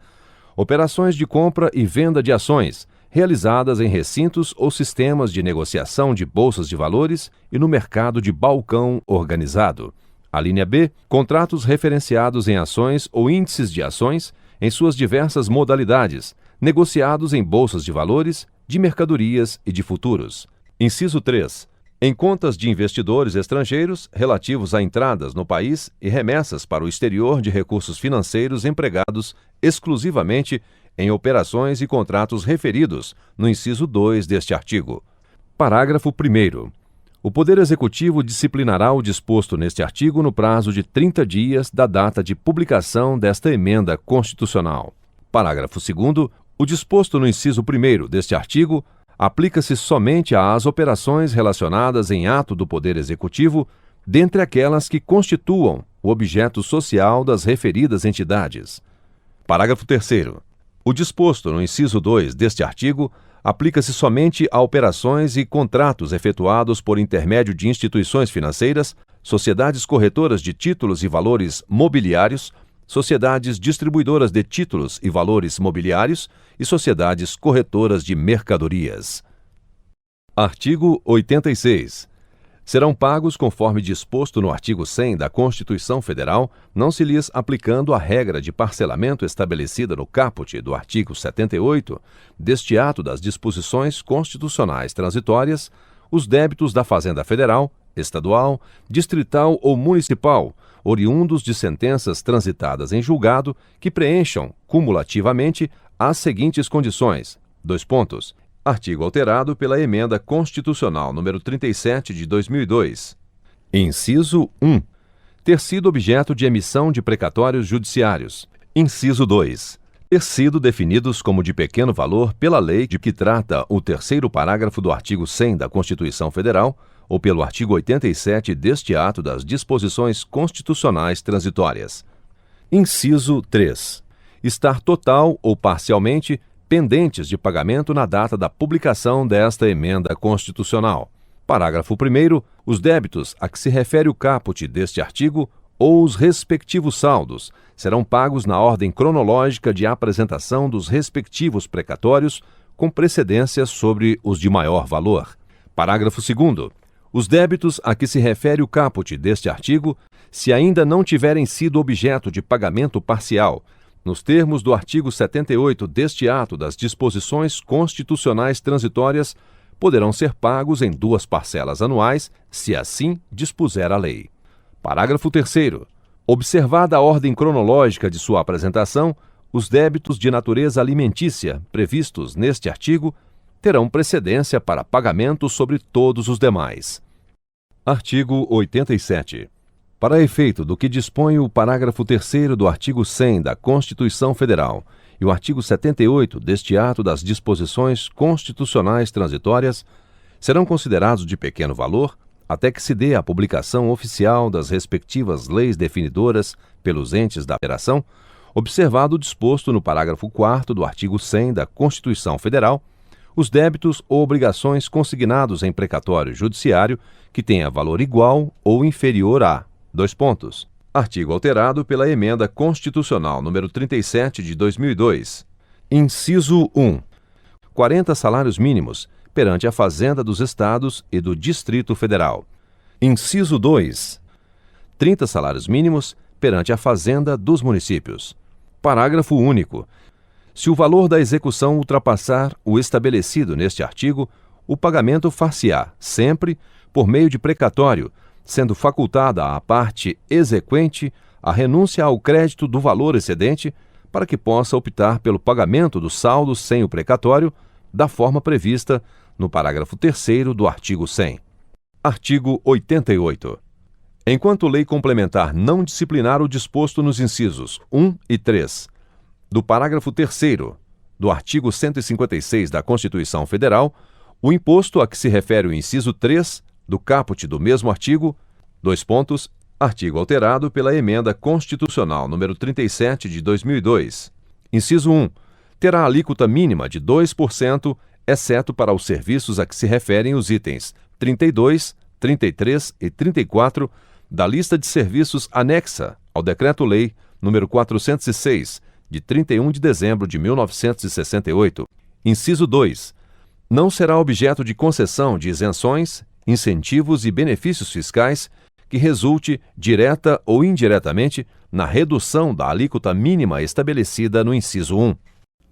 operações de compra e venda de ações, realizadas em recintos ou sistemas de negociação de bolsas de valores e no mercado de balcão organizado. Alínea B, contratos referenciados em ações ou índices de ações, em suas diversas modalidades, negociados em bolsas de valores, de mercadorias e de futuros. Inciso 3. Em contas de investidores estrangeiros relativos a entradas no país e remessas para o exterior de recursos financeiros empregados exclusivamente em operações e contratos referidos no inciso 2 deste artigo. Parágrafo 1º. O Poder Executivo disciplinará o disposto neste artigo no prazo de 30 dias da data de publicação desta emenda constitucional. Parágrafo 2º. O disposto no inciso 1º deste artigo aplica-se somente às operações relacionadas em ato do Poder Executivo, dentre aquelas que constituam o objeto social das referidas entidades. Parágrafo 3º. O disposto no inciso 2 deste artigo aplica-se somente a operações e contratos efetuados por intermédio de instituições financeiras, sociedades corretoras de títulos e valores mobiliários, sociedades distribuidoras de títulos e valores mobiliários e sociedades corretoras de mercadorias. Artigo 86. Serão pagos conforme disposto no artigo 100 da Constituição Federal, não se lhes aplicando a regra de parcelamento estabelecida no caput do artigo 78 deste ato das disposições constitucionais transitórias, os débitos da Fazenda Federal, estadual, distrital ou municipal, oriundos de sentenças transitadas em julgado, que preencham, cumulativamente, as seguintes condições: Artigo alterado pela Emenda Constitucional número 37 de 2002. Inciso 1. Ter sido objeto de emissão de precatórios judiciários. Inciso 2. Ter sido definidos como de pequeno valor pela lei de que trata o terceiro parágrafo do artigo 100 da Constituição Federal ou pelo artigo 87 deste ato das disposições constitucionais transitórias. Inciso 3. Estar total ou parcialmente pendentes de pagamento na data da publicação desta emenda constitucional. Parágrafo 1º. Os débitos a que se refere o caput deste artigo ou os respectivos saldos serão pagos na ordem cronológica de apresentação dos respectivos precatórios, com precedência sobre os de maior valor. Parágrafo 2º. Os débitos a que se refere o caput deste artigo, se ainda não tiverem sido objeto de pagamento parcial, nos termos do artigo 78 deste ato das disposições constitucionais transitórias, poderão ser pagos em 2 parcelas anuais, se assim dispuser a lei. Parágrafo 3º. Observada a ordem cronológica de sua apresentação, os débitos de natureza alimentícia previstos neste artigo terão precedência para pagamento sobre todos os demais. Artigo 87. Para efeito do que dispõe o parágrafo 3º do artigo 100 da Constituição Federal e o artigo 78 deste ato das disposições constitucionais transitórias, serão considerados de pequeno valor até que se dê a publicação oficial das respectivas leis definidoras pelos entes da federação, observado o disposto no parágrafo 4º do artigo 100 da Constituição Federal, os débitos ou obrigações consignados em precatório judiciário que tenha valor igual ou inferior a: Artigo alterado pela Emenda Constitucional número 37 de 2002. Inciso 1. 40 salários mínimos perante a Fazenda dos Estados e do Distrito Federal. Inciso 2. 30 salários mínimos perante a Fazenda dos Municípios. Parágrafo único. Se o valor da execução ultrapassar o estabelecido neste artigo, o pagamento far-se-á, sempre, por meio de precatório, sendo facultada à parte exequente a renúncia ao crédito do valor excedente, para que possa optar pelo pagamento do saldo sem o precatório, da forma prevista no parágrafo 3º do artigo 100. Artigo 88. Enquanto lei complementar não disciplinar o disposto nos incisos 1 e 3 do parágrafo 3º do artigo 156 da Constituição Federal, o imposto a que se refere o inciso 3 do caput do mesmo artigo, artigo alterado pela Emenda Constitucional número 37 de 2002, inciso 1, terá alíquota mínima de 2%, exceto para os serviços a que se referem os itens 32, 33 e 34 da lista de serviços anexa ao Decreto-Lei número 406, de 31 de dezembro de 1968, inciso 2, não será objeto de concessão de isenções, incentivos e benefícios fiscais que resulte, direta ou indiretamente, na redução da alíquota mínima estabelecida no inciso 1.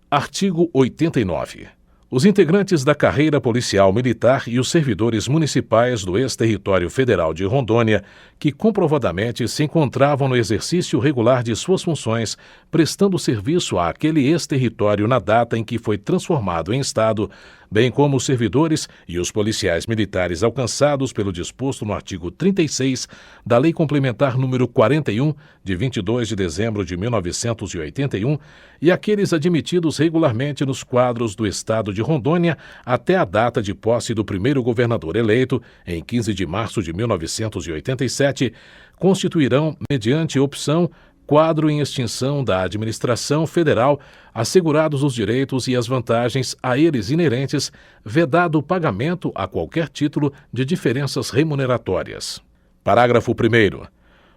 Artigo 89. Os integrantes da carreira policial militar e os servidores municipais do ex-território federal de Rondônia, que comprovadamente se encontravam no exercício regular de suas funções, prestando serviço àquele ex-território na data em que foi transformado em Estado, bem como os servidores e os policiais militares alcançados pelo disposto no artigo 36 da Lei Complementar número 41, de 22 de dezembro de 1981, e aqueles admitidos regularmente nos quadros do Estado de Rondônia até a data de posse do primeiro governador eleito, em 15 de março de 1987, constituirão, mediante opção, quadro em extinção da administração federal, assegurados os direitos e as vantagens a eles inerentes, vedado o pagamento a qualquer título de diferenças remuneratórias. Parágrafo 1º.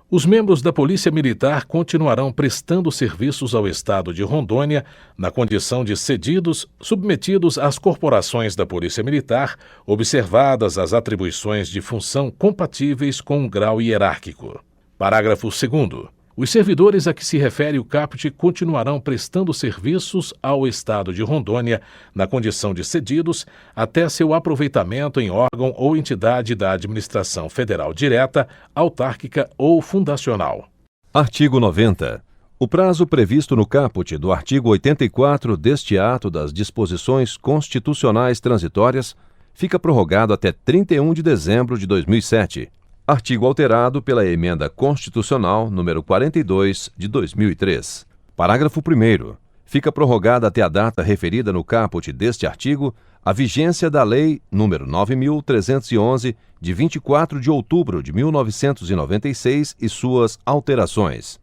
Os membros da Polícia Militar continuarão prestando serviços ao Estado de Rondônia na condição de cedidos, submetidos às corporações da Polícia Militar, observadas as atribuições de função compatíveis com um grau hierárquico. Parágrafo 2º. Os servidores a que se refere o caput continuarão prestando serviços ao Estado de Rondônia na condição de cedidos até seu aproveitamento em órgão ou entidade da administração federal direta, autárquica ou fundacional. Artigo 90. O prazo previsto no caput do artigo 84 deste ato das disposições constitucionais transitórias fica prorrogado até 31 de dezembro de 2007. Artigo alterado pela Emenda Constitucional número 42 de 2003. Parágrafo 1º. Fica prorrogada até a data referida no caput deste artigo a vigência da Lei número 9.311 de 24 de outubro de 1996 e suas alterações.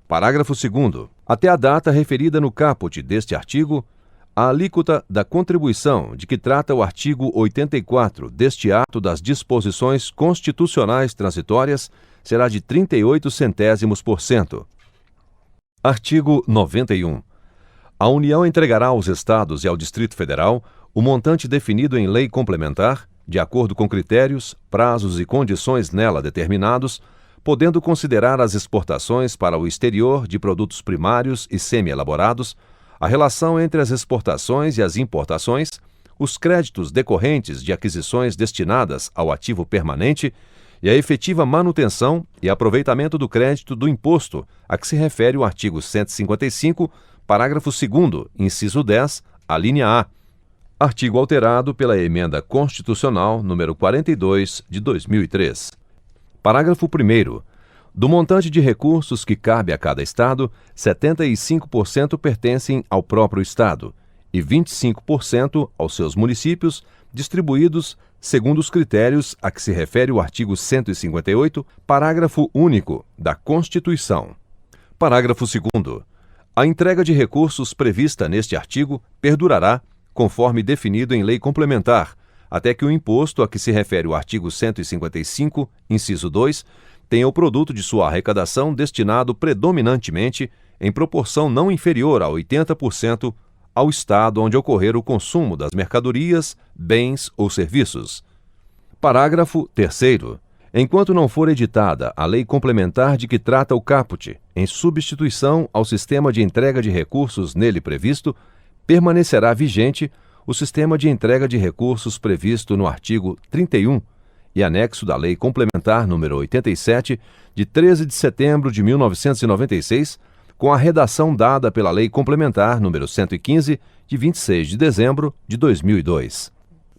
Parágrafo 2º. Até a data referida no caput deste artigo, a alíquota da contribuição de que trata o artigo 84 deste ato das disposições constitucionais transitórias será de 38 centésimos%. Artigo 91. A União entregará aos Estados e ao Distrito Federal o montante definido em lei complementar, de acordo com critérios, prazos e condições nela determinados, podendo considerar as exportações para o exterior de produtos primários e semi-elaborados, a relação entre as exportações e as importações, os créditos decorrentes de aquisições destinadas ao ativo permanente e a efetiva manutenção e aproveitamento do crédito do imposto a que se refere o artigo 155, parágrafo 2º, inciso 10, a linha A. Artigo alterado pela Emenda Constitucional número 42 de 2003. Parágrafo 1º. Do montante de recursos que cabe a cada Estado, 75% pertencem ao próprio Estado e 25% aos seus municípios, distribuídos segundo os critérios a que se refere o artigo 158, parágrafo único da Constituição. Parágrafo 2º. A entrega de recursos prevista neste artigo perdurará, conforme definido em lei complementar, até que o imposto a que se refere o artigo 155, inciso 2, tenha o produto de sua arrecadação destinado predominantemente, em proporção não inferior a 80%, ao Estado onde ocorrer o consumo das mercadorias, bens ou serviços. Parágrafo 3º. Enquanto não for editada a lei complementar de que trata o caput, em substituição ao sistema de entrega de recursos nele previsto, permanecerá vigente o sistema de entrega de recursos previsto no artigo 31 e anexo da Lei Complementar nº 87, de 13 de setembro de 1996, com a redação dada pela Lei Complementar nº 115, de 26 de dezembro de 2002.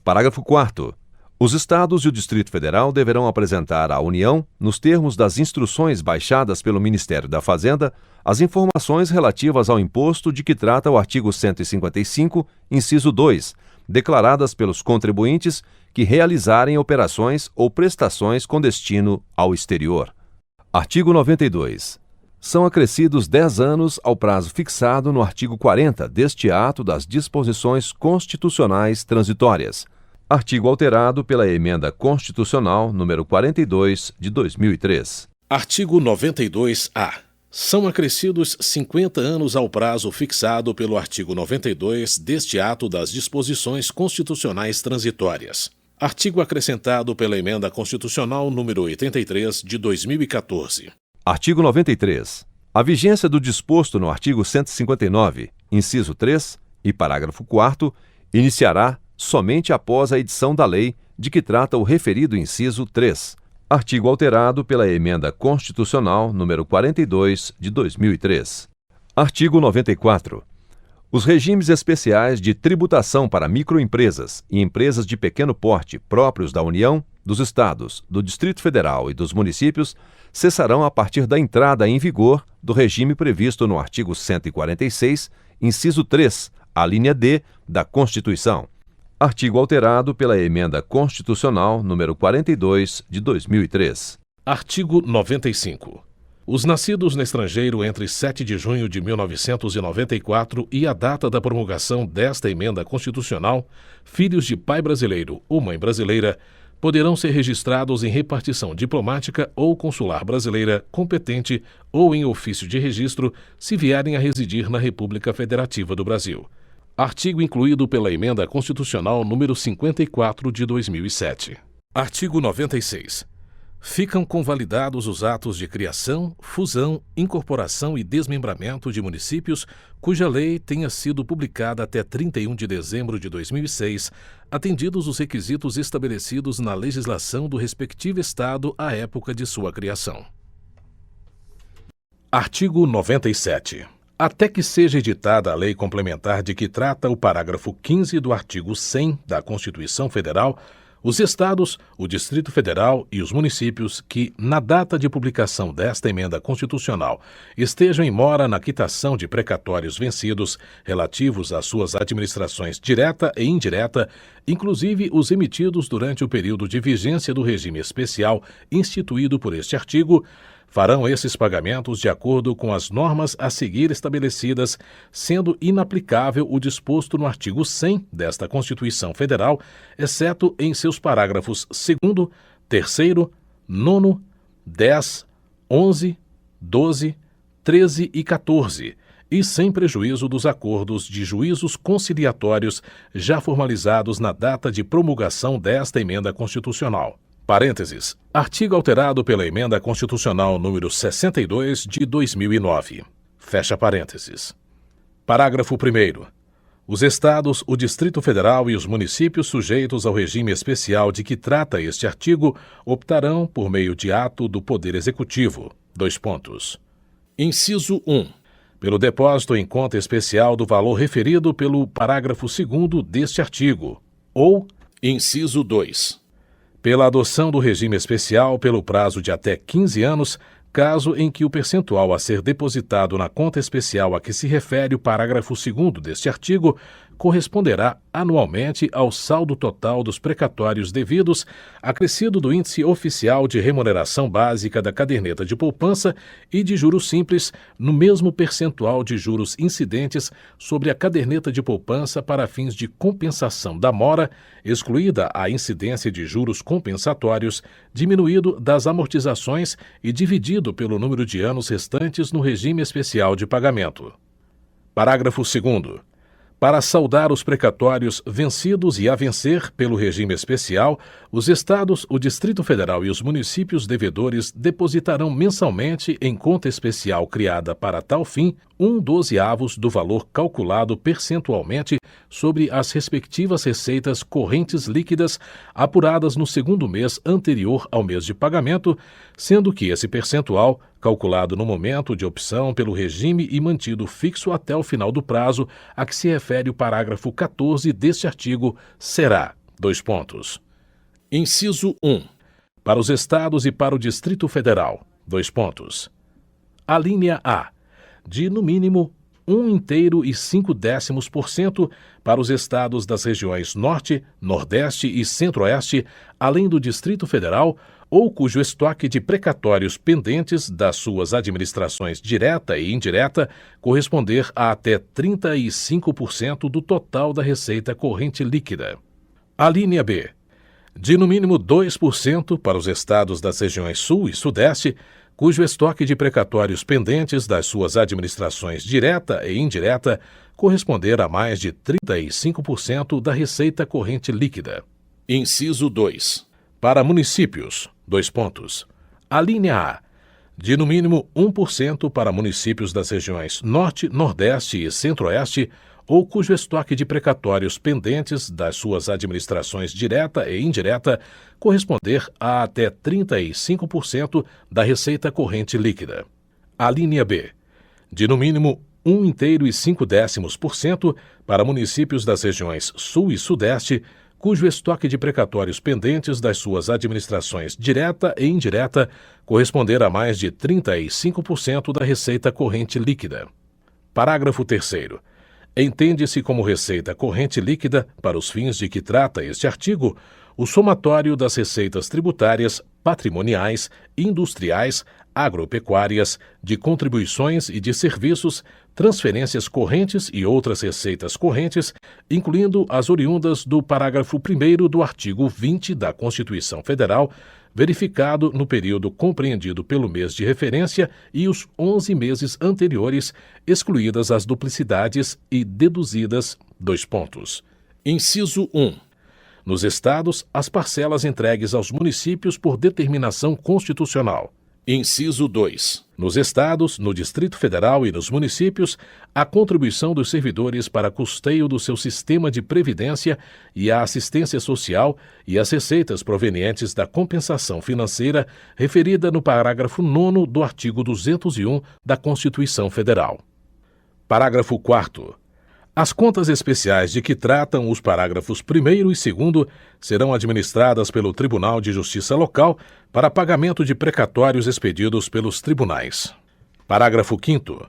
Parágrafo 4º. Os Estados e o Distrito Federal deverão apresentar à União, nos termos das instruções baixadas pelo Ministério da Fazenda, as informações relativas ao imposto de que trata o artigo 155, inciso 2, declaradas pelos contribuintes que realizarem operações ou prestações com destino ao exterior. Artigo 92. São acrescidos 10 anos ao prazo fixado no artigo 40 deste ato das disposições constitucionais transitórias. Artigo alterado pela Emenda Constitucional número 42 de 2003. Artigo 92-A. São acrescidos 50 anos ao prazo fixado pelo artigo 92 deste ato das disposições constitucionais transitórias. Artigo acrescentado pela Emenda Constitucional número 83 de 2014. Artigo 93. A vigência do disposto no artigo 159, inciso 3 e parágrafo 4º, iniciará somente após a edição da lei de que trata o referido inciso 3, artigo alterado pela Emenda Constitucional número 42 de 2003. Artigo 94. Os regimes especiais de tributação para microempresas e empresas de pequeno porte próprios da União, dos Estados, do Distrito Federal e dos municípios cessarão a partir da entrada em vigor do regime previsto no artigo 146, inciso 3, a linha D da Constituição. Artigo alterado pela Emenda Constitucional número 42 de 2003. Artigo 95. Os nascidos no estrangeiro entre 7 de junho de 1994 e a data da promulgação desta emenda constitucional, filhos de pai brasileiro ou mãe brasileira, poderão ser registrados em repartição diplomática ou consular brasileira competente ou em ofício de registro se vierem a residir na República Federativa do Brasil. Artigo incluído pela Emenda Constitucional número 54 de 2007. Artigo 96. Ficam convalidados os atos de criação, fusão, incorporação e desmembramento de municípios cuja lei tenha sido publicada até 31 de dezembro de 2006, atendidos os requisitos estabelecidos na legislação do respectivo Estado à época de sua criação. Artigo 97. Até que seja editada a lei complementar de que trata o parágrafo 15 do artigo 100 da Constituição Federal, os Estados, o Distrito Federal e os municípios que, na data de publicação desta emenda constitucional, estejam em mora na quitação de precatórios vencidos relativos às suas administrações direta e indireta, inclusive os emitidos durante o período de vigência do regime especial instituído por este artigo, farão esses pagamentos de acordo com as normas a seguir estabelecidas, sendo inaplicável o disposto no artigo 100 desta Constituição Federal, exceto em seus parágrafos 2º, 3º, 9º, 10, 11, 12, 13 e 14, e sem prejuízo dos acordos de juízos conciliatórios já formalizados na data de promulgação desta emenda constitucional. Parênteses. Artigo alterado pela Emenda Constitucional número 62 de 2009. Fecha parênteses. Parágrafo 1º. Os Estados, o Distrito Federal e os municípios sujeitos ao regime especial de que trata este artigo optarão por meio de ato do Poder Executivo. Inciso 1. Pelo depósito em conta especial do valor referido pelo parágrafo 2º deste artigo. Ou, inciso 2. Pela adoção do regime especial pelo prazo de até 15 anos, caso em que o percentual a ser depositado na conta especial a que se refere o parágrafo 2º deste artigo corresponderá anualmente ao saldo total dos precatórios devidos, acrescido do índice oficial de remuneração básica da caderneta de poupança e de juros simples, no mesmo percentual de juros incidentes sobre a caderneta de poupança para fins de compensação da mora, excluída a incidência de juros compensatórios, diminuído das amortizações e dividido pelo número de anos restantes no regime especial de pagamento. Parágrafo 2º. Para saldar os precatórios vencidos e a vencer pelo regime especial, os Estados, o Distrito Federal e os municípios devedores depositarão mensalmente em conta especial criada para tal fim 1/12 do valor calculado percentualmente sobre as respectivas receitas correntes líquidas apuradas no segundo mês anterior ao mês de pagamento, sendo que esse percentual, calculado no momento de opção pelo regime e mantido fixo até o final do prazo a que se refere o parágrafo 14 deste artigo, será: Inciso 1. Para os Estados e para o Distrito Federal: Alínea A. De, no mínimo, 1,5% para os estados das regiões Norte, Nordeste e Centro-Oeste, além do Distrito Federal, ou cujo estoque de precatórios pendentes das suas administrações direta e indireta corresponder a até 35% do total da receita corrente líquida. Alínea B. De, no mínimo, 2% para os estados das regiões Sul e Sudeste, cujo estoque de precatórios pendentes das suas administrações direta e indireta corresponder a mais de 35% da receita corrente líquida. Inciso 2. Para municípios: Alínea A. De, no mínimo, 1% para municípios das regiões Norte, Nordeste e Centro-Oeste, ou cujo estoque de precatórios pendentes das suas administrações direta e indireta corresponder a até 35% da receita corrente líquida. Alínea B. De, no mínimo, 1,5% para municípios das regiões Sul e Sudeste, cujo estoque de precatórios pendentes das suas administrações direta e indireta corresponder a mais de 35% da receita corrente líquida. Parágrafo 3º. Entende-se como receita corrente líquida, para os fins de que trata este artigo, o somatório das receitas tributárias, patrimoniais, industriais, agropecuárias, de contribuições e de serviços, transferências correntes e outras receitas correntes, incluindo as oriundas do parágrafo 1º do artigo 20 da Constituição Federal, verificado no período compreendido pelo mês de referência e os 11 meses anteriores, excluídas as duplicidades e deduzidas: Inciso 1. Nos estados, as parcelas entregues aos municípios por determinação constitucional. Inciso 2. Nos estados, no Distrito Federal e nos municípios, a contribuição dos servidores para custeio do seu sistema de previdência e a assistência social e as receitas provenientes da compensação financeira referida no parágrafo 9º do artigo 201 da Constituição Federal. Parágrafo 4º. As contas especiais de que tratam os parágrafos 1º e 2º serão administradas pelo Tribunal de Justiça Local para pagamento de precatórios expedidos pelos tribunais. Parágrafo 5º.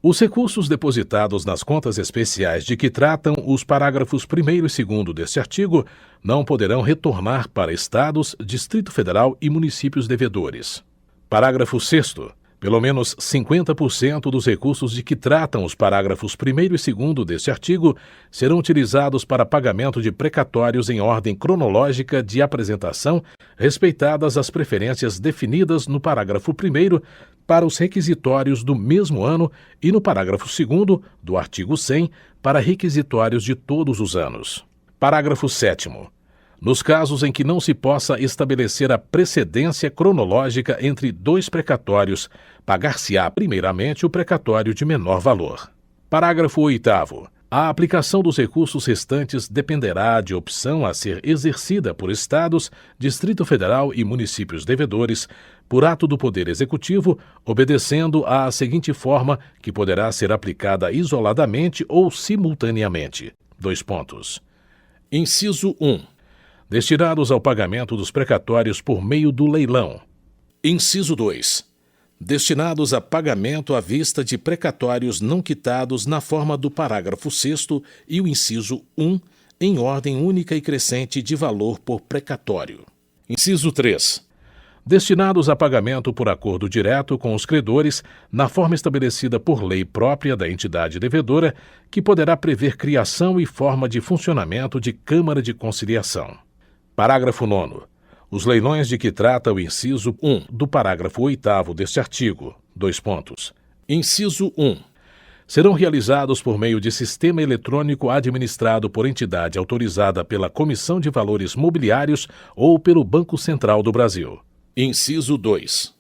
Os recursos depositados nas contas especiais de que tratam os parágrafos 1º e 2º deste artigo não poderão retornar para estados, Distrito Federal e municípios devedores. Parágrafo 6º. Pelo menos 50% dos recursos de que tratam os parágrafos 1º e 2º deste artigo serão utilizados para pagamento de precatórios em ordem cronológica de apresentação, respeitadas as preferências definidas no parágrafo 1º para os requisitórios do mesmo ano e no parágrafo 2º do artigo 100 para requisitórios de todos os anos. Parágrafo 7º. Nos casos em que não se possa estabelecer a precedência cronológica entre dois precatórios, pagar-se-á primeiramente o precatório de menor valor. Parágrafo 8º. A aplicação dos recursos restantes dependerá de opção a ser exercida por estados, Distrito Federal e municípios devedores, por ato do Poder Executivo, obedecendo à seguinte forma, que poderá ser aplicada isoladamente ou simultaneamente. Inciso 1. Destinados ao pagamento dos precatórios por meio do leilão. Inciso 2. Destinados a pagamento à vista de precatórios não quitados na forma do parágrafo 6º e o inciso 1, em ordem única e crescente de valor por precatório. Inciso 3. Destinados a pagamento por acordo direto com os credores, na forma estabelecida por lei própria da entidade devedora, que poderá prever criação e forma de funcionamento de Câmara de Conciliação. Parágrafo 9º. Os leilões de que trata o inciso 1 do parágrafo 8º deste artigo, Inciso 1. Serão realizados por meio de sistema eletrônico administrado por entidade autorizada pela Comissão de Valores Mobiliários ou pelo Banco Central do Brasil. Inciso 2.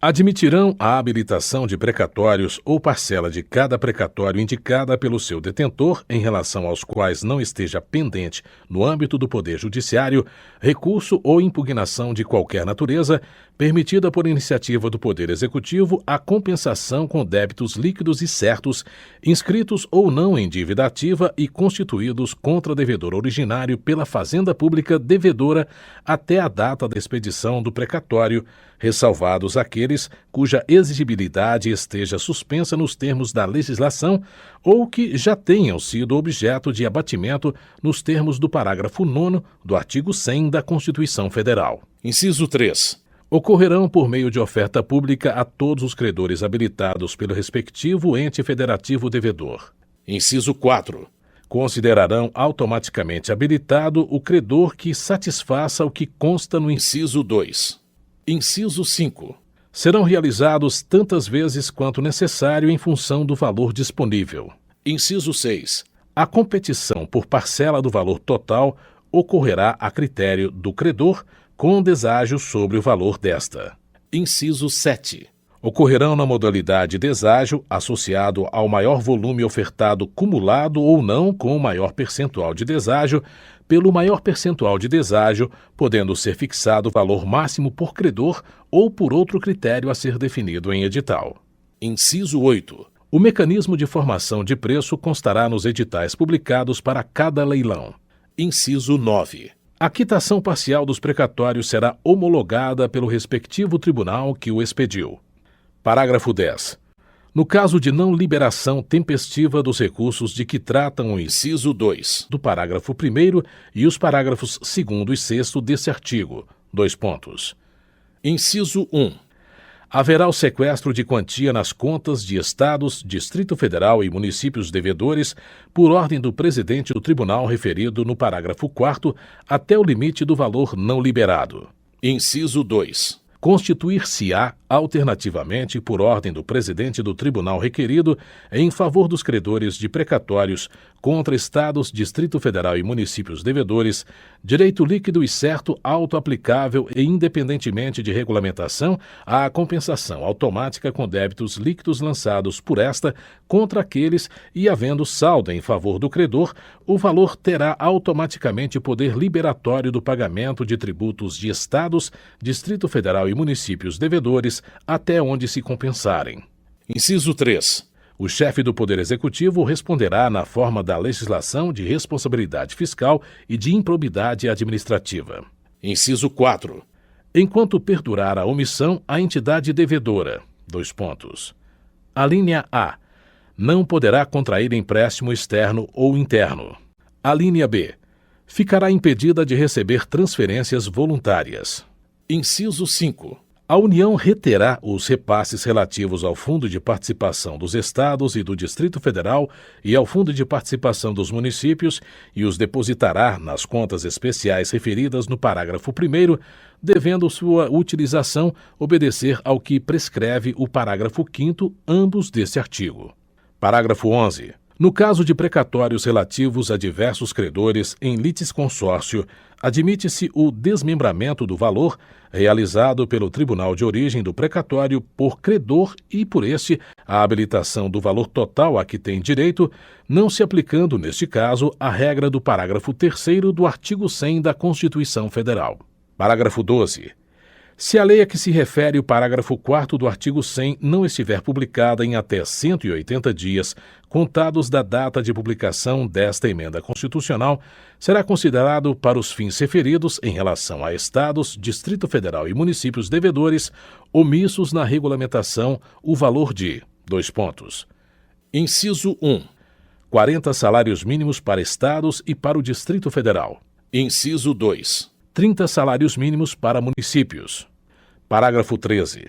Admitirão a habilitação de precatórios ou parcela de cada precatório indicada pelo seu detentor, em relação aos quais não esteja pendente, no âmbito do Poder Judiciário, recurso ou impugnação de qualquer natureza, permitida por iniciativa do Poder Executivo a compensação com débitos líquidos e certos, inscritos ou não em dívida ativa e constituídos contra devedor originário pela Fazenda Pública devedora até a data da expedição do precatório, ressalvados aqueles cuja exigibilidade esteja suspensa nos termos da legislação ou que já tenham sido objeto de abatimento nos termos do parágrafo 9º do artigo 100 da Constituição Federal. Inciso 3. Ocorrerão por meio de oferta pública a todos os credores habilitados pelo respectivo ente federativo devedor. Inciso 4. Considerarão automaticamente habilitado o credor que satisfaça o que consta no inciso 2. Inciso 5. Serão realizados tantas vezes quanto necessário em função do valor disponível. Inciso 6. A competição por parcela do valor total ocorrerá a critério do credor, com deságio sobre o valor desta. Inciso 7. Ocorrerão na modalidade deságio associado ao maior volume ofertado cumulado ou não com o maior percentual de deságio, pelo maior percentual de deságio, podendo ser fixado o valor máximo por credor ou por outro critério a ser definido em edital. Inciso 8. O mecanismo de formação de preço constará nos editais publicados para cada leilão. Inciso 9. A quitação parcial dos precatórios será homologada pelo respectivo tribunal que o expediu. Parágrafo 10. No caso de não liberação tempestiva dos recursos de que tratam o inciso 2 do parágrafo 1º e os parágrafos 2º e 6º desse artigo, : Inciso 1. Haverá o sequestro de quantia nas contas de Estados, Distrito Federal e municípios devedores, por ordem do presidente do tribunal referido no parágrafo 4º, até o limite do valor não liberado. Inciso 2. Constituir-se-á, alternativamente, por ordem do presidente do tribunal requerido, em favor dos credores de precatórios contra Estados, Distrito Federal e municípios devedores, direito líquido e certo auto-aplicável e independentemente de regulamentação, à compensação automática com débitos líquidos lançados por esta contra aqueles e, havendo saldo em favor do credor, o valor terá automaticamente poder liberatório do pagamento de tributos de Estados, Distrito Federal e municípios devedores, até onde se compensarem. Inciso 3. O chefe do Poder Executivo responderá na forma da legislação de responsabilidade fiscal e de improbidade administrativa. Inciso 4. Enquanto perdurar a omissão, a entidade devedora: A linha A. Não poderá contrair empréstimo externo ou interno. A linha B. Ficará impedida de receber transferências voluntárias. Inciso 5. A União reterá os repasses relativos ao Fundo de Participação dos Estados e do Distrito Federal e ao Fundo de Participação dos Municípios e os depositará nas contas especiais referidas no parágrafo 1º, devendo sua utilização obedecer ao que prescreve o parágrafo 5º, ambos deste artigo. Parágrafo 11. No caso de precatórios relativos a diversos credores em litisconsórcio, admite-se o desmembramento do valor realizado pelo tribunal de origem do precatório por credor e, por este, a habilitação do valor total a que tem direito, não se aplicando, neste caso, a regra do parágrafo 3º do artigo 100 da Constituição Federal. Parágrafo 12. Se a lei a que se refere o parágrafo 4º do artigo 100 não estiver publicada em até 180 dias, contados da data de publicação desta emenda constitucional, será considerado para os fins referidos em relação a Estados, Distrito Federal e municípios devedores, omissos na regulamentação, o valor de: Inciso 1. 40 salários mínimos para Estados e para o Distrito Federal. Inciso 2. 30 salários mínimos para municípios. Parágrafo 13.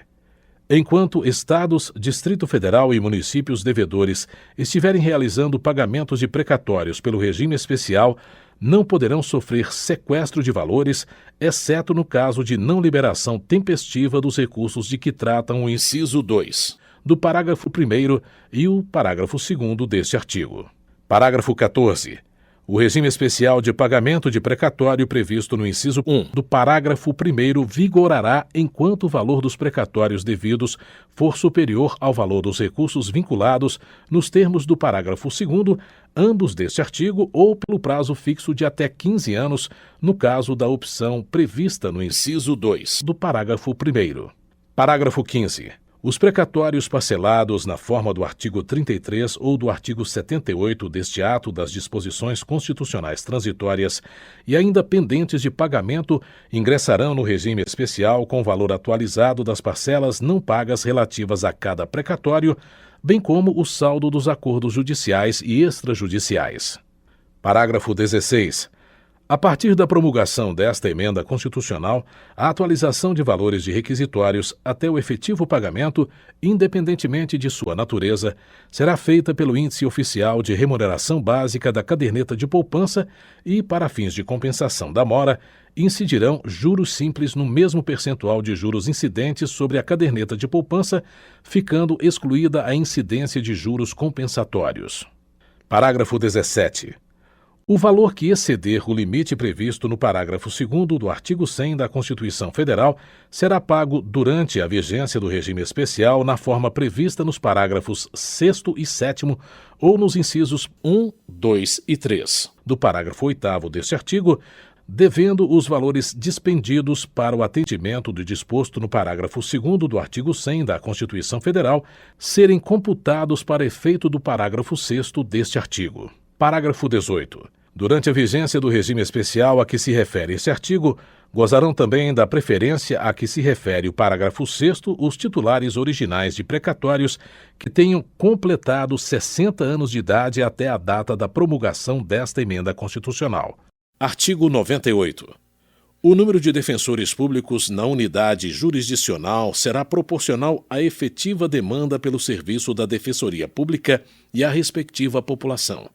Enquanto Estados, Distrito Federal e municípios devedores estiverem realizando pagamentos de precatórios pelo regime especial, não poderão sofrer sequestro de valores, exceto no caso de não liberação tempestiva dos recursos de que tratam o inciso 2, do parágrafo 1º e o parágrafo 2º deste artigo. Parágrafo 14. O regime especial de pagamento de precatório previsto no inciso 1 do parágrafo 1º vigorará enquanto o valor dos precatórios devidos for superior ao valor dos recursos vinculados nos termos do parágrafo 2º, ambos deste artigo, ou pelo prazo fixo de até 15 anos, no caso da opção prevista no inciso 2 do parágrafo 1º. Parágrafo 15. Os precatórios parcelados na forma do artigo 33 ou do artigo 78 deste ato das disposições constitucionais transitórias e ainda pendentes de pagamento ingressarão no regime especial com o valor atualizado das parcelas não pagas relativas a cada precatório, bem como o saldo dos acordos judiciais e extrajudiciais. Parágrafo 16. A partir da promulgação desta emenda constitucional, a atualização de valores de requisitórios até o efetivo pagamento, independentemente de sua natureza, será feita pelo Índice Oficial de Remuneração Básica da Caderneta de Poupança e, para fins de compensação da mora, incidirão juros simples no mesmo percentual de juros incidentes sobre a caderneta de poupança, ficando excluída a incidência de juros compensatórios. Parágrafo 17. O valor que exceder o limite previsto no parágrafo 2º do artigo 100 da Constituição Federal será pago durante a vigência do regime especial na forma prevista nos parágrafos 6º e 7º ou nos incisos 1, 2 e 3 do parágrafo 8º deste artigo, devendo os valores dispendidos para o atendimento do disposto no parágrafo 2º do artigo 100 da Constituição Federal serem computados para efeito do parágrafo 6º deste artigo. Parágrafo 18. Durante a vigência do regime especial a que se refere esse artigo, gozarão também da preferência a que se refere o parágrafo 6º os titulares originais de precatórios que tenham completado 60 anos de idade até a data da promulgação desta emenda constitucional. Artigo 98. O número de defensores públicos na unidade jurisdicional será proporcional à efetiva demanda pelo serviço da Defensoria Pública e à respectiva população.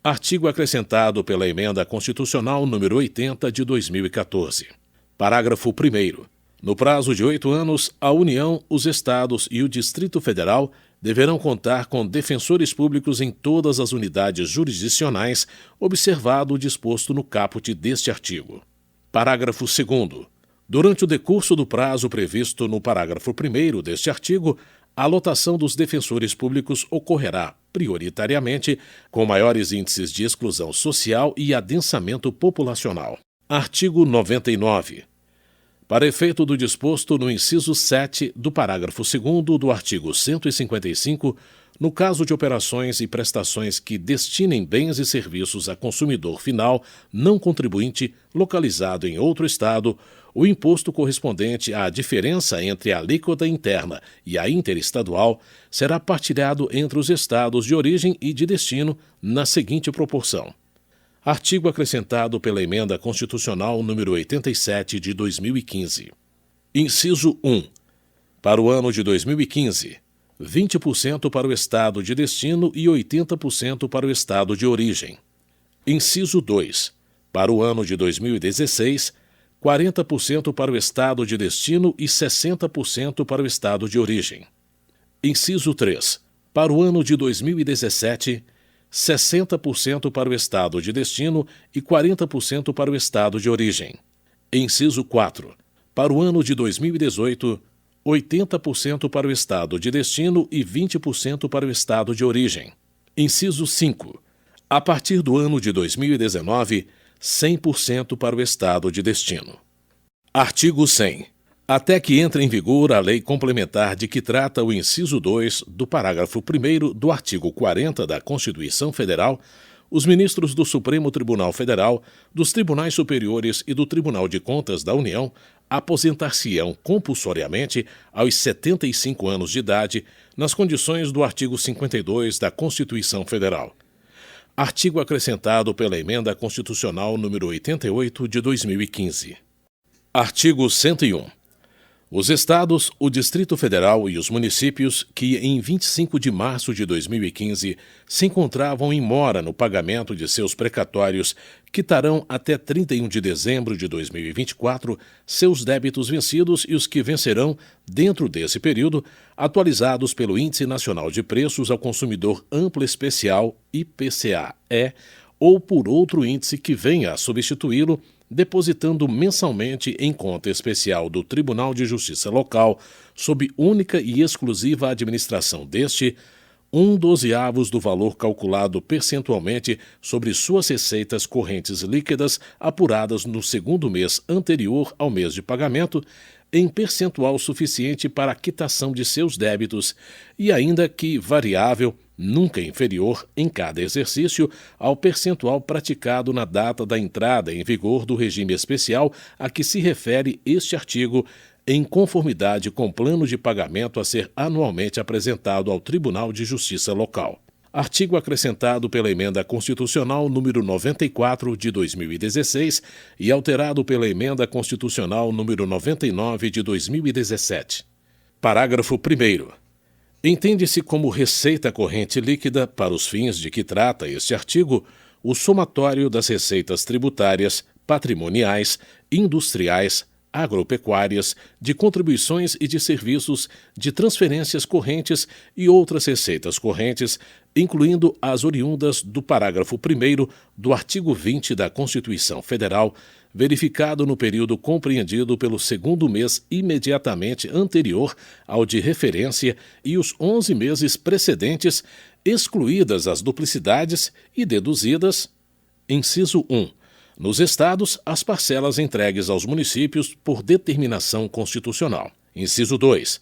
Artigo acrescentado pela Emenda Constitucional número 80 de 2014. Parágrafo 1º. No prazo de 8 anos, a União, os Estados e o Distrito Federal deverão contar com defensores públicos em todas as unidades jurisdicionais, observado o disposto no caput deste artigo. Parágrafo 2º. Durante o decurso do prazo previsto no parágrafo 1º deste artigo, a lotação dos defensores públicos ocorrerá, prioritariamente, com maiores índices de exclusão social e adensamento populacional. Artigo 99. Para efeito do disposto no inciso 7 do parágrafo 2º do artigo 155, no caso de operações e prestações que destinem bens e serviços a consumidor final não contribuinte localizado em outro Estado, o imposto correspondente à diferença entre a alíquota interna e a interestadual será partilhado entre os estados de origem e de destino na seguinte proporção. Artigo acrescentado pela Emenda Constitucional número 87 de 2015. Inciso 1. Para o ano de 2015, 20% para o estado de destino e 80% para o estado de origem. Inciso 2. Para o ano de 2016, 40% para o estado de destino e 60% para o estado de origem. Inciso 3. Para o ano de 2017, 60% para o estado de destino e 40% para o estado de origem. Inciso 4. Para o ano de 2018, 80% para o estado de destino e 20% para o estado de origem. Inciso 5. A partir do ano de 2019, 100% para o estado de destino. Artigo 100. Até que entre em vigor a lei complementar de que trata o inciso 2 do parágrafo 1º do artigo 40 da Constituição Federal, os ministros do Supremo Tribunal Federal, dos Tribunais Superiores e do Tribunal de Contas da União aposentar-se-ão compulsoriamente aos 75 anos de idade, nas condições do artigo 52 da Constituição Federal. Artigo acrescentado pela Emenda Constitucional número 88 de 2015. Artigo 101. Os estados, o Distrito Federal e os municípios que, em 25 de março de 2015, se encontravam em mora no pagamento de seus precatórios, quitarão até 31 de dezembro de 2024 seus débitos vencidos e os que vencerão, dentro desse período, atualizados pelo Índice Nacional de Preços ao Consumidor Amplo Especial, IPCA-E, ou por outro índice que venha a substituí-lo, depositando mensalmente em conta especial do Tribunal de Justiça Local, sob única e exclusiva administração deste, 1/12 do valor calculado percentualmente sobre suas receitas correntes líquidas apuradas no segundo mês anterior ao mês de pagamento, em percentual suficiente para a quitação de seus débitos e ainda que variável, nunca inferior, em cada exercício, ao percentual praticado na data da entrada em vigor do regime especial a que se refere este artigo, em conformidade com o plano de pagamento a ser anualmente apresentado ao Tribunal de Justiça Local. Artigo acrescentado pela Emenda Constitucional número 94 de 2016 e alterado pela Emenda Constitucional número 99 de 2017. Parágrafo 1º. Entende-se como receita corrente líquida, para os fins de que trata este artigo, o somatório das receitas tributárias, patrimoniais, industriais, agropecuárias, de contribuições e de serviços, de transferências correntes e outras receitas correntes, incluindo as oriundas do parágrafo 1º do artigo 20 da Constituição Federal, verificado no período compreendido pelo segundo mês imediatamente anterior ao de referência e os 11 meses precedentes, excluídas as duplicidades e deduzidas, inciso 1, nos estados, as parcelas entregues aos municípios por determinação constitucional. Inciso 2.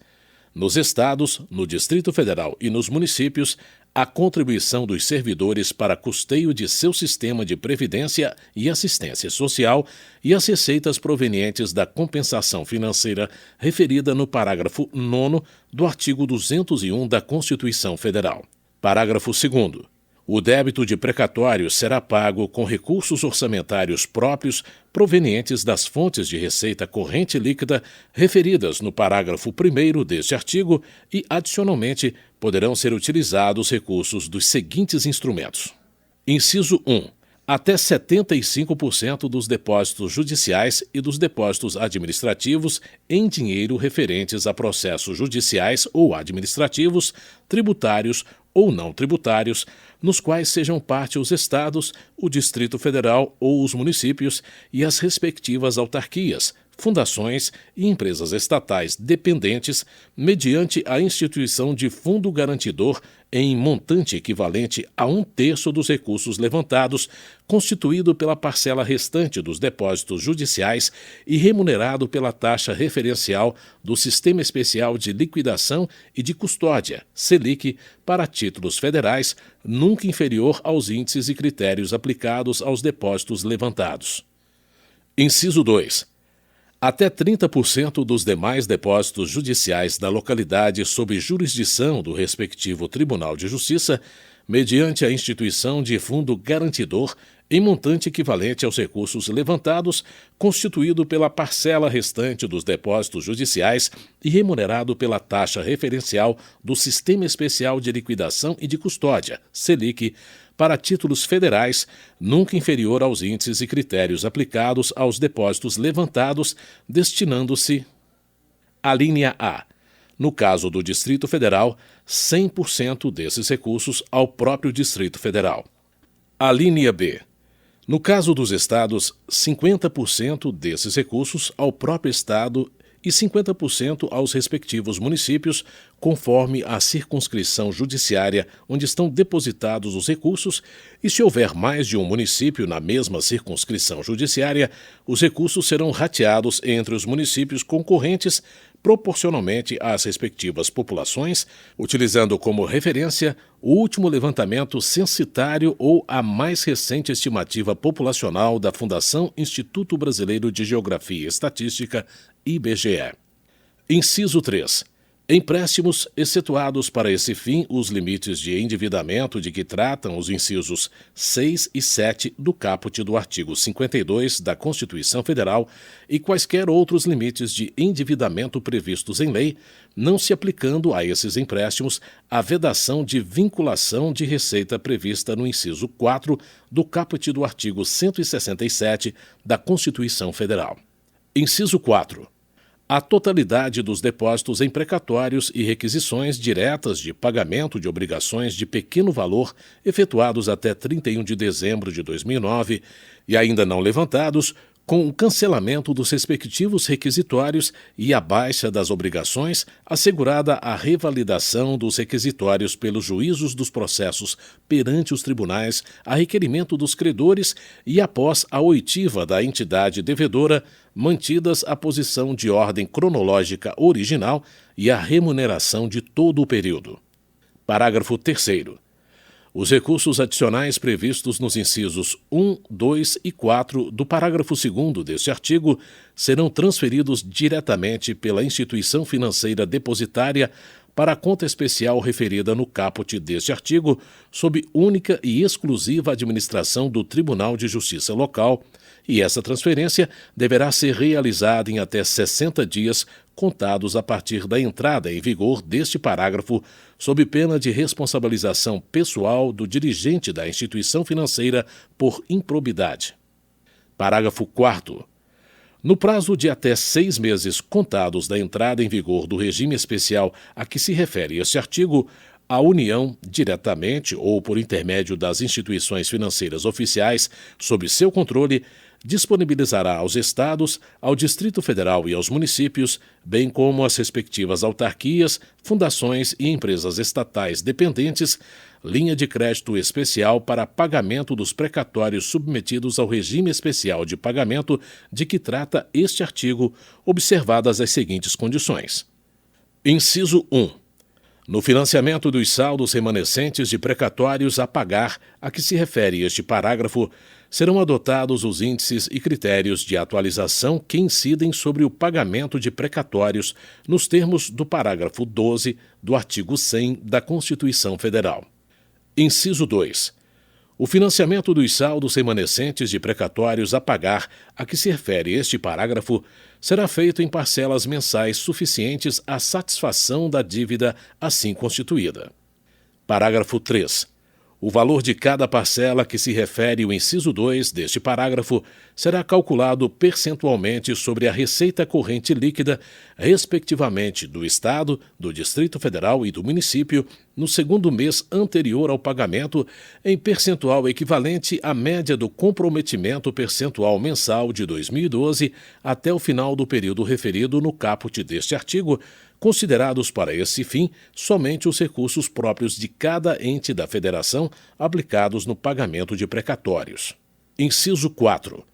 Nos estados, no Distrito Federal e nos municípios, a contribuição dos servidores para custeio de seu sistema de previdência e assistência social e as receitas provenientes da compensação financeira referida no parágrafo 9º do artigo 201 da Constituição Federal. Parágrafo 2º. O débito de precatório será pago com recursos orçamentários próprios provenientes das fontes de receita corrente líquida referidas no parágrafo 1º deste artigo e, adicionalmente, poderão ser utilizados recursos dos seguintes instrumentos. Inciso 1. Até 75% dos depósitos judiciais e dos depósitos administrativos em dinheiro referentes a processos judiciais ou administrativos, tributários ou não tributários, nos quais sejam parte os estados, o Distrito Federal ou os municípios e as respectivas autarquias, fundações e empresas estatais dependentes, mediante a instituição de fundo garantidor em montante equivalente a 1/3 dos recursos levantados, constituído pela parcela restante dos depósitos judiciais e remunerado pela taxa referencial do Sistema Especial de Liquidação e de Custódia, Selic, para títulos federais, nunca inferior aos índices e critérios aplicados aos depósitos levantados. Inciso 2. Até 30% dos demais depósitos judiciais da localidade sob jurisdição do respectivo Tribunal de Justiça, mediante a instituição de fundo garantidor em montante equivalente aos recursos levantados, constituído pela parcela restante dos depósitos judiciais e remunerado pela taxa referencial do Sistema Especial de Liquidação e de Custódia, Selic, para títulos federais, nunca inferior aos índices e critérios aplicados aos depósitos levantados, destinando-se: alínea A. No caso do Distrito Federal, 100% desses recursos ao próprio Distrito Federal. Alínea B. No caso dos estados, 50% desses recursos ao próprio estado e 50% aos respectivos municípios, conforme a circunscrição judiciária onde estão depositados os recursos, e se houver mais de um município na mesma circunscrição judiciária, os recursos serão rateados entre os municípios concorrentes proporcionalmente às respectivas populações, utilizando como referência o último levantamento censitário ou a mais recente estimativa populacional da Fundação Instituto Brasileiro de Geografia e Estatística, IBGE. Inciso 3. Empréstimos, excetuados para esse fim os limites de endividamento de que tratam os incisos 6 e 7 do caput do artigo 52 da Constituição Federal e quaisquer outros limites de endividamento previstos em lei, não se aplicando a esses empréstimos a vedação de vinculação de receita prevista no inciso 4 do caput do artigo 167 da Constituição Federal. Inciso 4. a totalidade dos depósitos em precatórios e requisições diretas de pagamento de obrigações de pequeno valor efetuados até 31 de dezembro de 2009 e ainda não levantados, com o cancelamento dos respectivos requisitórios e a baixa das obrigações, assegurada a revalidação dos requisitórios pelos juízos dos processos perante os tribunais a requerimento dos credores e após a oitiva da entidade devedora, mantidas a posição de ordem cronológica original e a remuneração de todo o período. Parágrafo 3º. Os recursos adicionais previstos nos incisos 1, 2 e 4 do parágrafo 2º deste artigo serão transferidos diretamente pela instituição financeira depositária para a conta especial referida no caput deste artigo, sob única e exclusiva administração do Tribunal de Justiça Local, e essa transferência deverá ser realizada em até 60 dias contados a partir da entrada em vigor deste parágrafo, sob pena de responsabilização pessoal do dirigente da instituição financeira por improbidade. Parágrafo 4º. No prazo de até 6 meses contados da entrada em vigor do regime especial a que se refere este artigo, a União, diretamente ou por intermédio das instituições financeiras oficiais sob seu controle, disponibilizará aos Estados, ao Distrito Federal e aos municípios, bem como às respectivas autarquias, fundações e empresas estatais dependentes, linha de crédito especial para pagamento dos precatórios submetidos ao regime especial de pagamento de que trata este artigo, observadas as seguintes condições. Inciso 1. No financiamento dos saldos remanescentes de precatórios a pagar a que se refere este parágrafo, serão adotados os índices e critérios de atualização que incidem sobre o pagamento de precatórios nos termos do parágrafo 12 do artigo 100 da Constituição Federal. Inciso 2. O financiamento dos saldos remanescentes de precatórios a pagar a que se refere este parágrafo será feito em parcelas mensais suficientes à satisfação da dívida assim constituída. Parágrafo 3. O valor de cada parcela que se refere o inciso 2 deste parágrafo será calculado percentualmente sobre a receita corrente líquida, respectivamente do Estado, do Distrito Federal e do município, no segundo mês anterior ao pagamento, em percentual equivalente à média do comprometimento percentual mensal de 2012 até o final do período referido no caput deste artigo, considerados para esse fim somente os recursos próprios de cada ente da Federação aplicados no pagamento de precatórios. Inciso 4.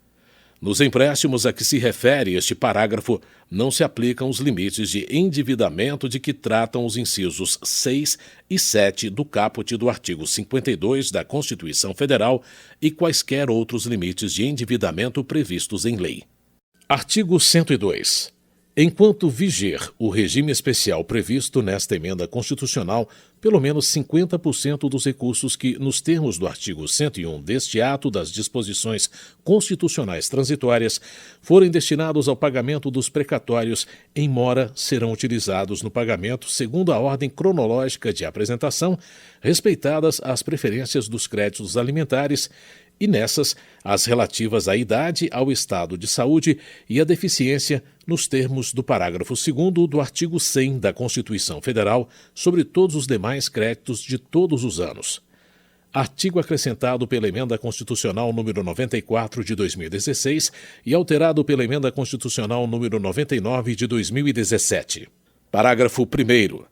Nos empréstimos a que se refere este parágrafo, não se aplicam os limites de endividamento de que tratam os incisos 6 e 7 do caput do artigo 52 da Constituição Federal e quaisquer outros limites de endividamento previstos em lei. Artigo 102. Enquanto viger o regime especial previsto nesta emenda constitucional, pelo menos 50% dos recursos que, nos termos do artigo 101 deste ato das disposições constitucionais transitórias, forem destinados ao pagamento dos precatórios em mora serão utilizados no pagamento segundo a ordem cronológica de apresentação, respeitadas as preferências dos créditos alimentares e nessas as relativas à idade, ao estado de saúde e à deficiência, nos termos do parágrafo 2º do artigo 100 da Constituição Federal, sobre todos os demais créditos de todos os anos. Artigo acrescentado pela Emenda Constitucional número 94 de 2016 e alterado pela Emenda Constitucional número 99 de 2017. Parágrafo 1º.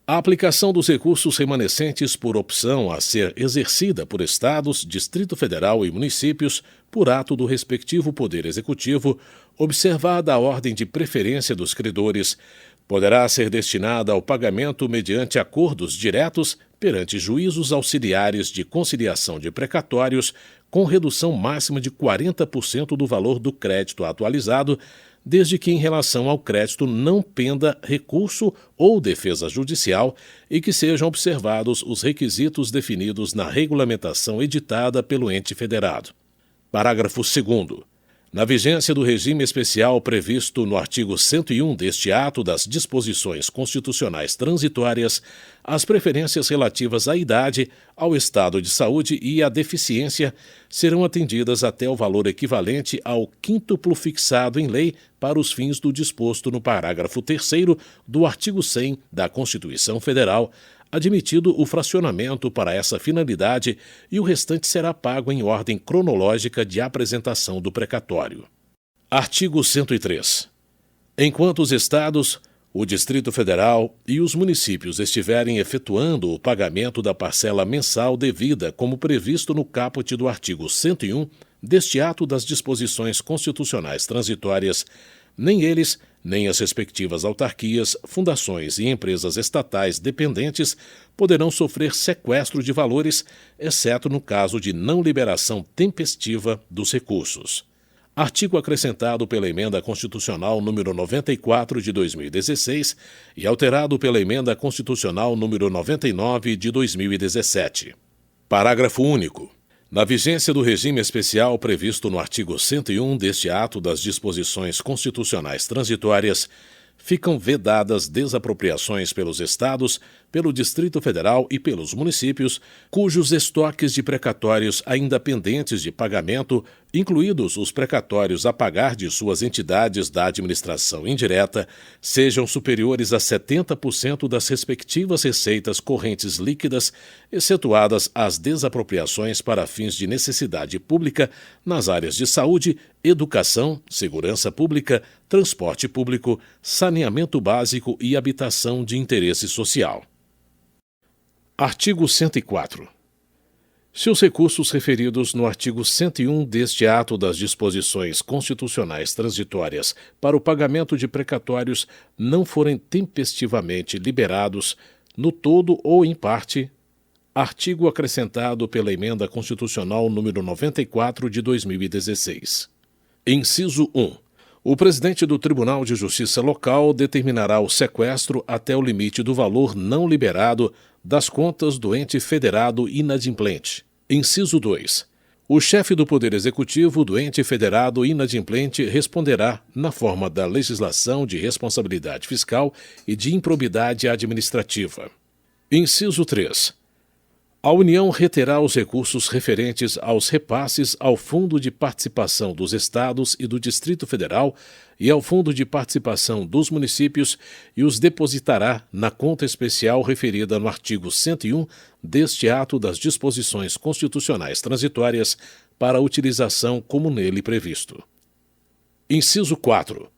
A aplicação dos recursos remanescentes por opção a ser exercida por Estados, Distrito Federal e municípios, por ato do respectivo Poder Executivo, observada a ordem de preferência dos credores, poderá ser destinada ao pagamento mediante acordos diretos perante juízos auxiliares de conciliação de precatórios, com redução máxima de 40% do valor do crédito atualizado, desde que em relação ao crédito não penda recurso ou defesa judicial e que sejam observados os requisitos definidos na regulamentação editada pelo ente federado. Parágrafo 2º. Na vigência do regime especial previsto no artigo 101 deste ato das disposições constitucionais transitórias, as preferências relativas à idade, ao estado de saúde e à deficiência serão atendidas até o valor equivalente ao quíntuplo fixado em lei para os fins do disposto no parágrafo 3º do artigo 100 da Constituição Federal, admitido o fracionamento para essa finalidade, e o restante será pago em ordem cronológica de apresentação do precatório. Artigo 103. Enquanto os Estados, o Distrito Federal e os municípios estiverem efetuando o pagamento da parcela mensal devida como previsto no caput do artigo 101 deste ato das disposições constitucionais transitórias, nem eles, nem as respectivas autarquias, fundações e empresas estatais dependentes poderão sofrer sequestro de valores, exceto no caso de não liberação tempestiva dos recursos. Artigo acrescentado pela Emenda Constitucional número 94 de 2016 e alterado pela Emenda Constitucional número 99 de 2017. Parágrafo único. Na vigência do regime especial previsto no artigo 101 deste ato das disposições constitucionais transitórias, ficam vedadas desapropriações pelos Estados, pelo Distrito Federal e pelos municípios, cujos estoques de precatórios ainda pendentes de pagamento, incluídos os precatórios a pagar de suas entidades da administração indireta, sejam superiores a 70% das respectivas receitas correntes líquidas, excetuadas as desapropriações para fins de necessidade pública nas áreas de saúde, educação, segurança pública, transporte público, saneamento básico e habitação de interesse social. Artigo 104. Se os recursos referidos no artigo 101 deste ato das disposições constitucionais transitórias para o pagamento de precatórios não forem tempestivamente liberados, no todo ou em parte, artigo acrescentado pela Emenda Constitucional número 94 de 2016. Inciso 1. O presidente do Tribunal de Justiça Local determinará o sequestro até o limite do valor não liberado das contas do ente federado inadimplente. Inciso 2. O chefe do Poder Executivo do ente federado inadimplente responderá na forma da legislação de responsabilidade fiscal e de improbidade administrativa. Inciso 3. A União reterá os recursos referentes aos repasses ao Fundo de Participação dos Estados e do Distrito Federal e ao Fundo de Participação dos Municípios e os depositará na conta especial referida no artigo 101 deste ato das disposições constitucionais transitórias para utilização como nele previsto. Inciso 4.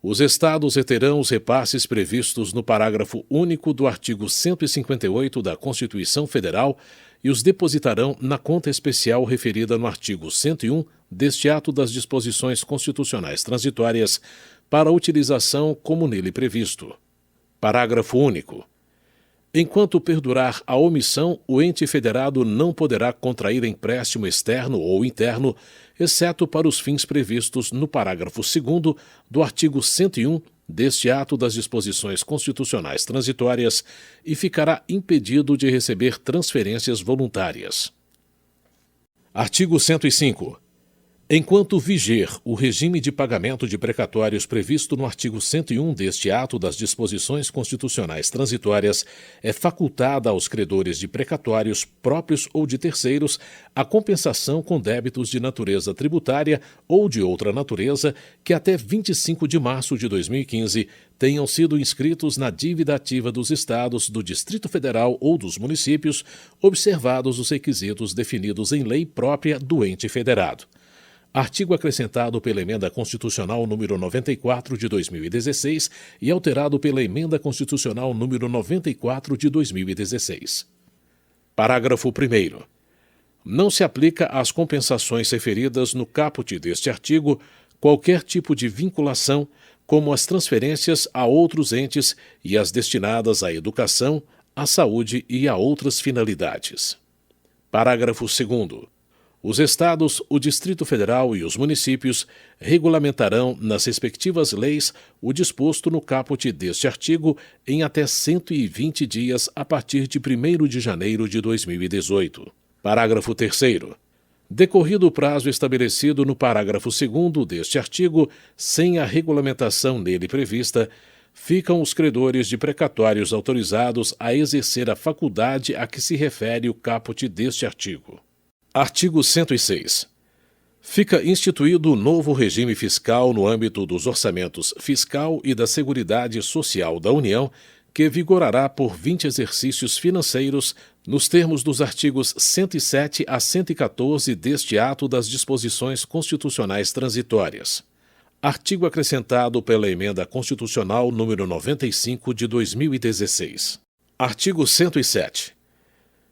Os Estados reterão os repasses previstos no parágrafo único do artigo 158 da Constituição Federal e os depositarão na conta especial referida no artigo 101 deste ato das disposições constitucionais transitórias para utilização como nele previsto. Parágrafo único. Enquanto perdurar a omissão, o ente federado não poderá contrair empréstimo externo ou interno, exceto para os fins previstos no parágrafo 2º do artigo 101 deste ato das disposições constitucionais transitórias e ficará impedido de receber transferências voluntárias. Artigo 105. Enquanto viger o regime de pagamento de precatórios previsto no artigo 101 deste ato das disposições constitucionais transitórias, é facultada aos credores de precatórios próprios ou de terceiros a compensação com débitos de natureza tributária ou de outra natureza que até 25 de março de 2015 tenham sido inscritos na dívida ativa dos Estados, do Distrito Federal ou dos municípios, observados os requisitos definidos em lei própria do ente federado. Artigo acrescentado pela Emenda Constitucional número 94 de 2016 e alterado pela Emenda Constitucional número 94 de 2016. Parágrafo 1º. Não se aplica às compensações referidas no caput deste artigo qualquer tipo de vinculação, como as transferências a outros entes e as destinadas à educação, à saúde e a outras finalidades. Parágrafo 2º. Os Estados, o Distrito Federal e os municípios regulamentarão nas respectivas leis o disposto no caput deste artigo em até 120 dias a partir de 1º de janeiro de 2018. Parágrafo 3º. Decorrido o prazo estabelecido no parágrafo 2º deste artigo, sem a regulamentação nele prevista, ficam os credores de precatórios autorizados a exercer a faculdade a que se refere o caput deste artigo. Artigo 106. Fica instituído o novo regime fiscal no âmbito dos orçamentos fiscal e da Seguridade Social da União, que vigorará por 20 exercícios financeiros, nos termos dos artigos 107 a 114 deste ato das disposições constitucionais transitórias. Artigo acrescentado pela Emenda Constitucional número 95 de 2016. Artigo 107.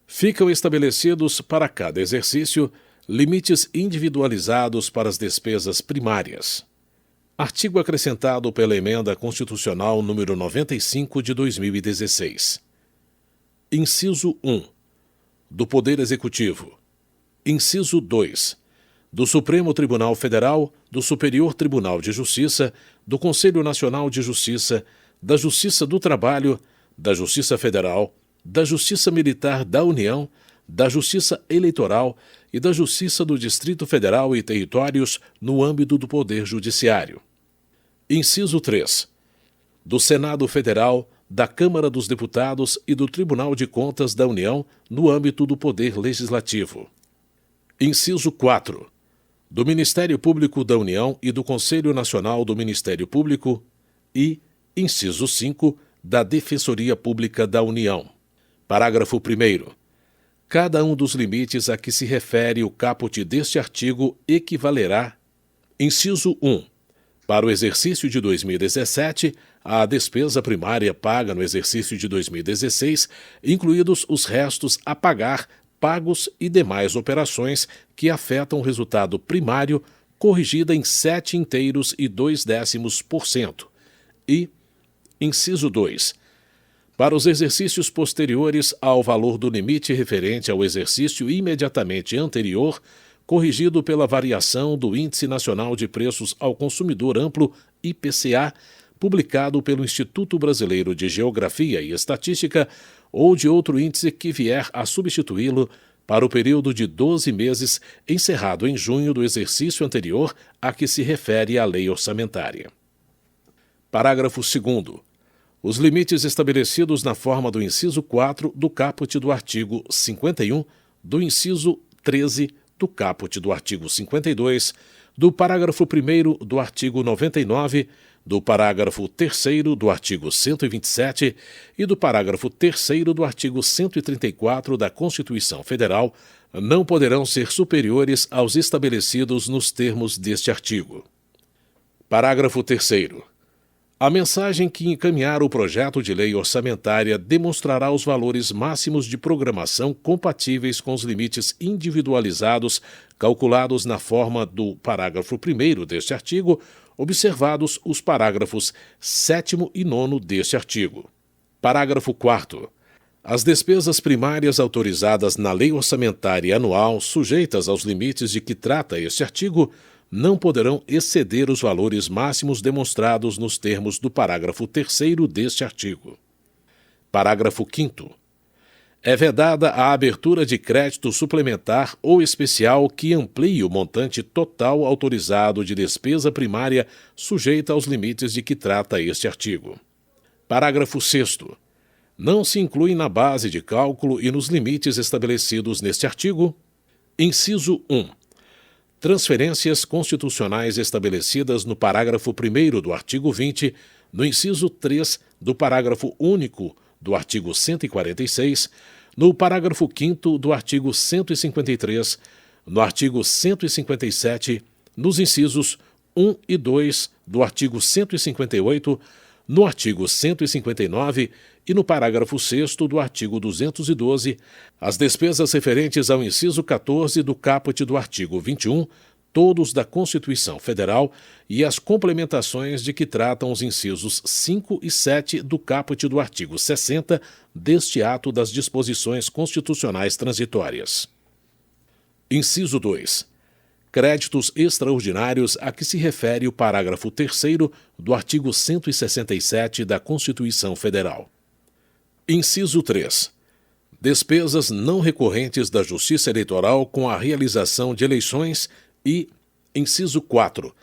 Ficam estabelecidos para cada exercício limites individualizados para as despesas primárias. Artigo acrescentado pela Emenda Constitucional número 95 de 2016. Inciso 1. Do Poder Executivo. Inciso 2. Do Supremo Tribunal Federal, do Superior Tribunal de Justiça, do Conselho Nacional de Justiça, da Justiça do Trabalho, da Justiça Federal, da Justiça Militar da União, da Justiça Eleitoral e da Justiça do Distrito Federal e Territórios no âmbito do Poder Judiciário. Inciso 3. Do Senado Federal, da Câmara dos Deputados e do Tribunal de Contas da União no âmbito do Poder Legislativo. Inciso 4. Do Ministério Público da União e do Conselho Nacional do Ministério Público e, inciso 5, da Defensoria Pública da União. Parágrafo 1º. Cada um dos limites a que se refere o caput deste artigo equivalerá: inciso 1. Para o exercício de 2017, a despesa primária paga no exercício de 2016, incluídos os restos a pagar, pagos e demais operações que afetam o resultado primário, corrigida em 7/2%. E, inciso 2. Para os exercícios posteriores ao valor do limite referente ao exercício imediatamente anterior, corrigido pela variação do Índice Nacional de Preços ao Consumidor Amplo, IPCA, publicado pelo Instituto Brasileiro de Geografia e Estatística, ou de outro índice que vier a substituí-lo, para o período de 12 meses, encerrado em junho do exercício anterior a que se refere a lei orçamentária. Parágrafo 2º. Os limites estabelecidos na forma do inciso 4 do caput do artigo 51, do inciso 13 do caput do artigo 52, do parágrafo 1º do artigo 99, do parágrafo 3º do artigo 127 e do parágrafo 3º do artigo 134 da Constituição Federal não poderão ser superiores aos estabelecidos nos termos deste artigo. Parágrafo 3º. A mensagem que encaminhar o projeto de lei orçamentária demonstrará os valores máximos de programação compatíveis com os limites individualizados calculados na forma do parágrafo 1º deste artigo, observados os parágrafos 7º e 9º deste artigo. Parágrafo 4º. As despesas primárias autorizadas na lei orçamentária anual, sujeitas aos limites de que trata este artigo, não poderão exceder os valores máximos demonstrados nos termos do parágrafo 3º deste artigo. Parágrafo 5º. É vedada a abertura de crédito suplementar ou especial que amplie o montante total autorizado de despesa primária sujeita aos limites de que trata este artigo. Parágrafo 6º. Não se inclui na base de cálculo e nos limites estabelecidos neste artigo: inciso 1. Transferências constitucionais estabelecidas no parágrafo 1º do artigo 20, no inciso 3 do parágrafo único do artigo 146, no parágrafo 5º do artigo 153, no artigo 157, nos incisos 1 e 2 do artigo 158, no artigo 159 e no parágrafo 6º do artigo 212, as despesas referentes ao inciso 14 do caput do artigo 21, todos da Constituição Federal, e as complementações de que tratam os incisos 5 e 7 do caput do artigo 60 deste ato das disposições constitucionais transitórias. Inciso 2. Créditos extraordinários a que se refere o parágrafo 3º do artigo 167 da Constituição Federal. Inciso 3. despesas não recorrentes da Justiça Eleitoral com a realização de eleições e, inciso 4,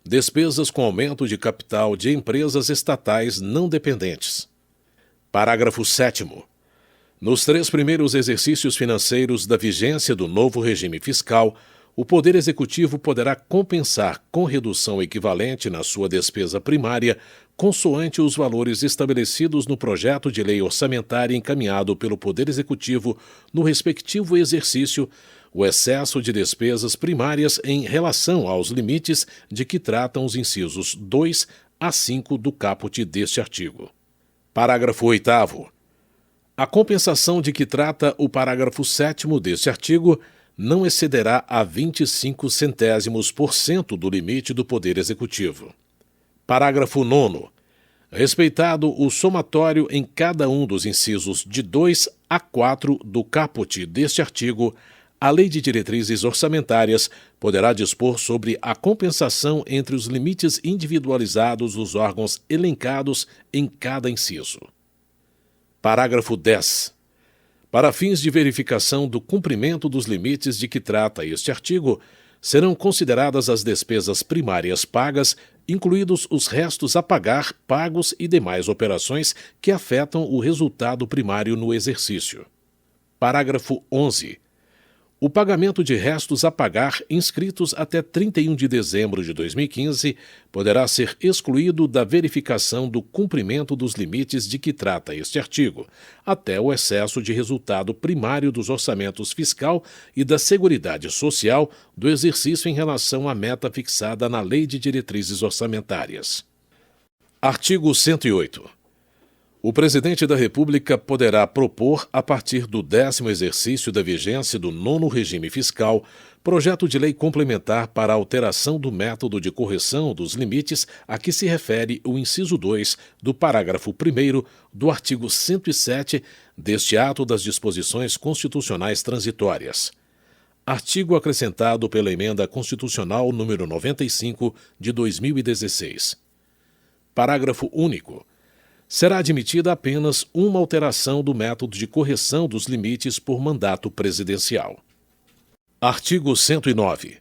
despesas com aumento de capital de empresas estatais não dependentes. Parágrafo 7º. Nos 3 primeiros exercícios financeiros da vigência do novo regime fiscal, o Poder Executivo poderá compensar com redução equivalente na sua despesa primária, consoante os valores estabelecidos no projeto de lei orçamentária encaminhado pelo Poder Executivo no respectivo exercício, o excesso de despesas primárias em relação aos limites de que tratam os incisos 2 a 5 do caput deste artigo. Parágrafo 8º. A compensação de que trata o parágrafo 7º deste artigo não excederá a 25% do limite do Poder Executivo. Parágrafo 9º. Respeitado o somatório em cada um dos incisos de 2 a 4 do caput deste artigo, a Lei de Diretrizes Orçamentárias poderá dispor sobre a compensação entre os limites individualizados dos órgãos elencados em cada inciso. Parágrafo 10. Para fins de verificação do cumprimento dos limites de que trata este artigo, serão consideradas as despesas primárias pagas, incluídos os restos a pagar, pagos e demais operações que afetam o resultado primário no exercício. Parágrafo 11. O pagamento de restos a pagar inscritos até 31 de dezembro de 2015 poderá ser excluído da verificação do cumprimento dos limites de que trata este artigo, até o excesso de resultado primário dos orçamentos fiscal e da Seguridade Social do exercício em relação à meta fixada na Lei de Diretrizes Orçamentárias. Artigo 108. O Presidente da República poderá propor, a partir do 10º exercício da vigência do 9º regime fiscal, projeto de lei complementar para alteração do método de correção dos limites a que se refere o inciso 2 do parágrafo 1º do artigo 107 deste ato das disposições constitucionais transitórias. Artigo acrescentado pela Emenda Constitucional número 95 de 2016. Parágrafo único. Será admitida apenas uma alteração do método de correção dos limites por mandato presidencial. Artigo 109.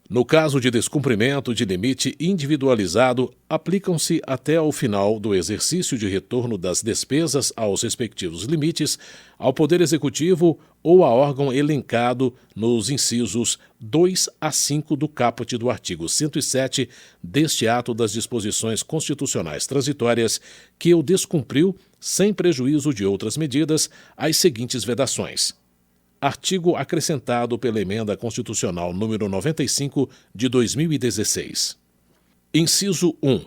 No caso de descumprimento de limite individualizado, aplicam-se até ao final do exercício de retorno das despesas aos respectivos limites ao Poder Executivo ou a órgão elencado nos incisos 2 a 5 do caput do artigo 107 deste ato das disposições constitucionais transitórias que o descumpriu, sem prejuízo de outras medidas, as seguintes vedações. Artigo acrescentado pela Emenda Constitucional número 95 de 2016. Inciso 1.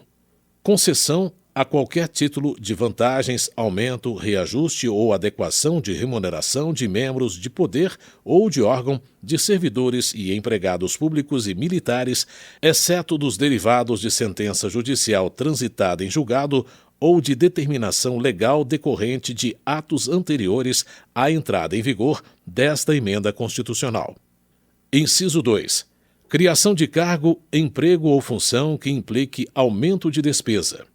Concessão a qualquer título de vantagens, aumento, reajuste ou adequação de remuneração de membros de poder ou de órgão, de servidores e empregados públicos e militares, exceto dos derivados de sentença judicial transitada em julgado ou de determinação legal decorrente de atos anteriores à entrada em vigor desta emenda constitucional. Inciso 2. Criação de cargo, emprego ou função que implique aumento de despesa.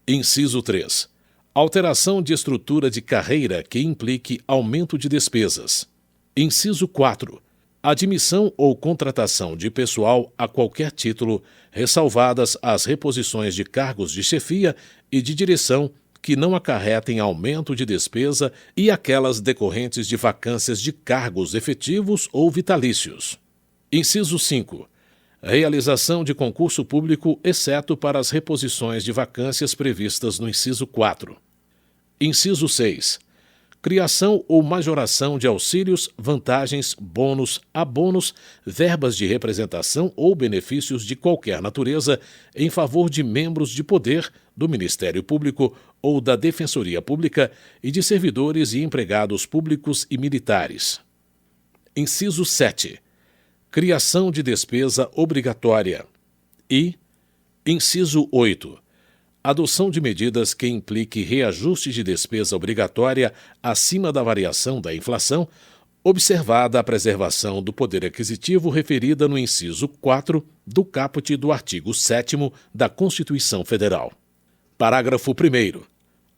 Inciso 3. Alteração de estrutura de carreira que implique aumento de despesas. Inciso 4. Admissão ou contratação de pessoal a qualquer título, ressalvadas as reposições de cargos de chefia e de direção que não acarretem aumento de despesa e aquelas decorrentes de vacâncias de cargos efetivos ou vitalícios. Inciso 5. Realização de concurso público, exceto para as reposições de vacâncias previstas no inciso 4. Inciso 6. Criação ou majoração de auxílios, vantagens, bônus, abonos, verbas de representação ou benefícios de qualquer natureza em favor de membros de poder, do Ministério Público ou da Defensoria Pública e de servidores e empregados públicos e militares. Inciso 7. Criação de despesa obrigatória. E, inciso 8. Adoção de medidas que implique reajuste de despesa obrigatória acima da variação da inflação, observada a preservação do poder aquisitivo referida no inciso 4 do caput do artigo 7º da Constituição Federal. Parágrafo 1º.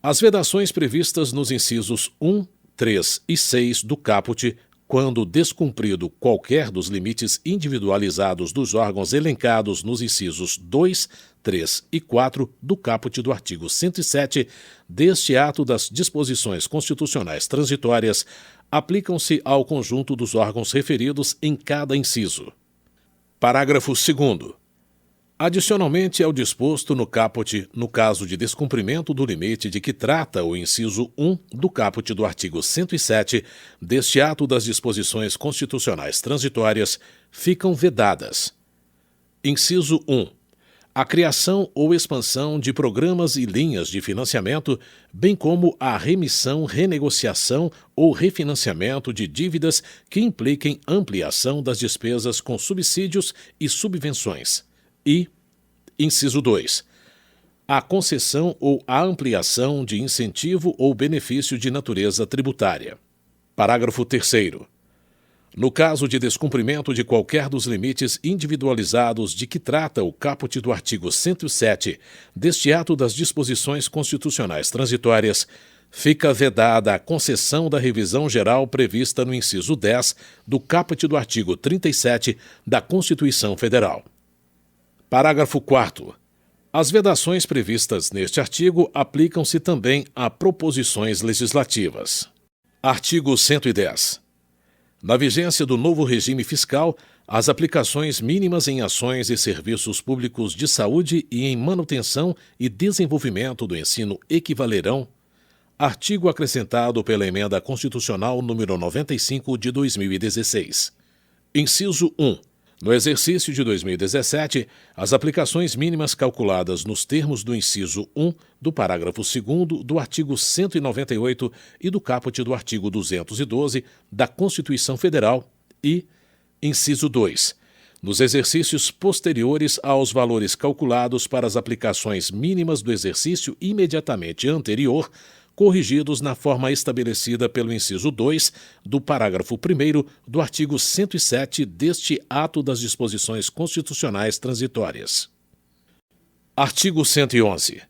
As vedações previstas nos incisos 1, 3 e 6 do caput, quando descumprido qualquer dos limites individualizados dos órgãos elencados nos incisos 2, 3 e 4 do caput do artigo 107 deste ato das disposições constitucionais transitórias, aplicam-se ao conjunto dos órgãos referidos em cada inciso. Parágrafo 2º. Adicionalmente ao disposto no caput, no caso de descumprimento do limite de que trata o inciso 1 do caput do artigo 107 deste ato das disposições constitucionais transitórias, ficam vedadas: inciso 1. A criação ou expansão de programas e linhas de financiamento, bem como a remissão, renegociação ou refinanciamento de dívidas que impliquem ampliação das despesas com subsídios e subvenções. E, inciso 2, a concessão ou a ampliação de incentivo ou benefício de natureza tributária. Parágrafo 3º. No caso de descumprimento de qualquer dos limites individualizados de que trata o caput do artigo 107 deste ato das disposições constitucionais transitórias, fica vedada a concessão da revisão geral prevista no inciso 10 do caput do artigo 37 da Constituição Federal. Parágrafo 4º. As vedações previstas neste artigo aplicam-se também a proposições legislativas. Artigo 110. Na vigência do novo regime fiscal, as aplicações mínimas em ações e serviços públicos de saúde e em manutenção e desenvolvimento do ensino equivalerão. Artigo acrescentado pela Emenda Constitucional número 95 de 2016. Inciso 1. No exercício de 2017, as aplicações mínimas calculadas nos termos do inciso 1 do parágrafo 2º do artigo 198 e do caput do artigo 212 da Constituição Federal e, inciso 2, nos exercícios posteriores aos valores calculados para as aplicações mínimas do exercício imediatamente anterior, corrigidos na forma estabelecida pelo inciso 2 do parágrafo 1º do artigo 107 deste ato das disposições constitucionais transitórias. Artigo 111.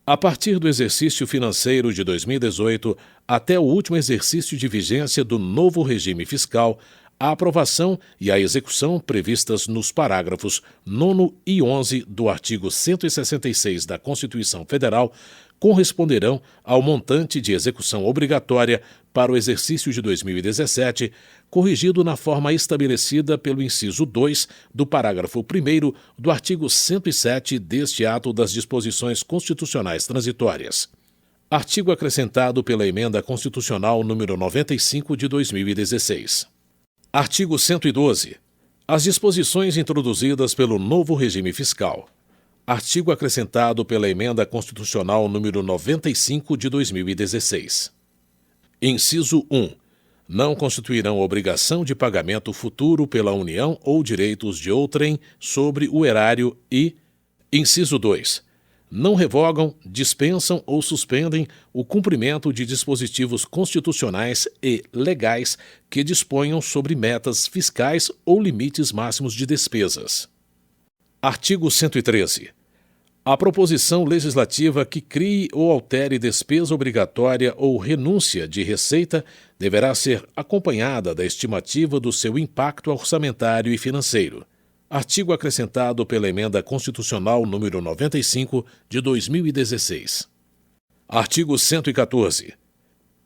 A partir do exercício financeiro de 2018 até o último exercício de vigência do novo regime fiscal, a aprovação e a execução previstas nos parágrafos 9º e 11 do artigo 166 da Constituição Federal corresponderão ao montante de execução obrigatória para o exercício de 2017, corrigido na forma estabelecida pelo inciso 2 do parágrafo 1º do artigo 107 deste ato das disposições constitucionais transitórias. Artigo acrescentado pela Emenda Constitucional número 95 de 2016. Artigo 112. As disposições introduzidas pelo novo regime fiscal. Artigo acrescentado pela Emenda Constitucional número 95 de 2016. Inciso 1. Não constituirão obrigação de pagamento futuro pela União ou direitos de outrem sobre o erário e, inciso 2, não revogam, dispensam ou suspendem o cumprimento de dispositivos constitucionais e legais que disponham sobre metas fiscais ou limites máximos de despesas. Artigo 113. A proposição legislativa que crie ou altere despesa obrigatória ou renúncia de receita deverá ser acompanhada da estimativa do seu impacto orçamentário e financeiro. Artigo acrescentado pela Emenda Constitucional número 95 de 2016. Artigo 114.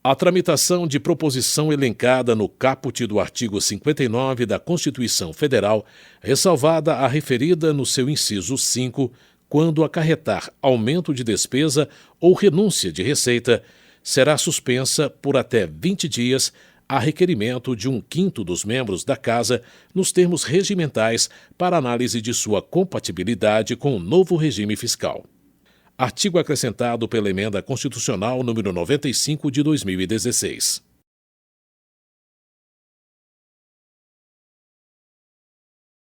A tramitação de proposição elencada no caput do artigo 59 da Constituição Federal, ressalvada a referida no seu inciso 5, quando acarretar aumento de despesa ou renúncia de receita, será suspensa por até 20 dias a requerimento de 1/5 dos membros da Casa nos termos regimentais para análise de sua compatibilidade com o novo regime fiscal. Artigo acrescentado pela Emenda Constitucional número 95 de 2016.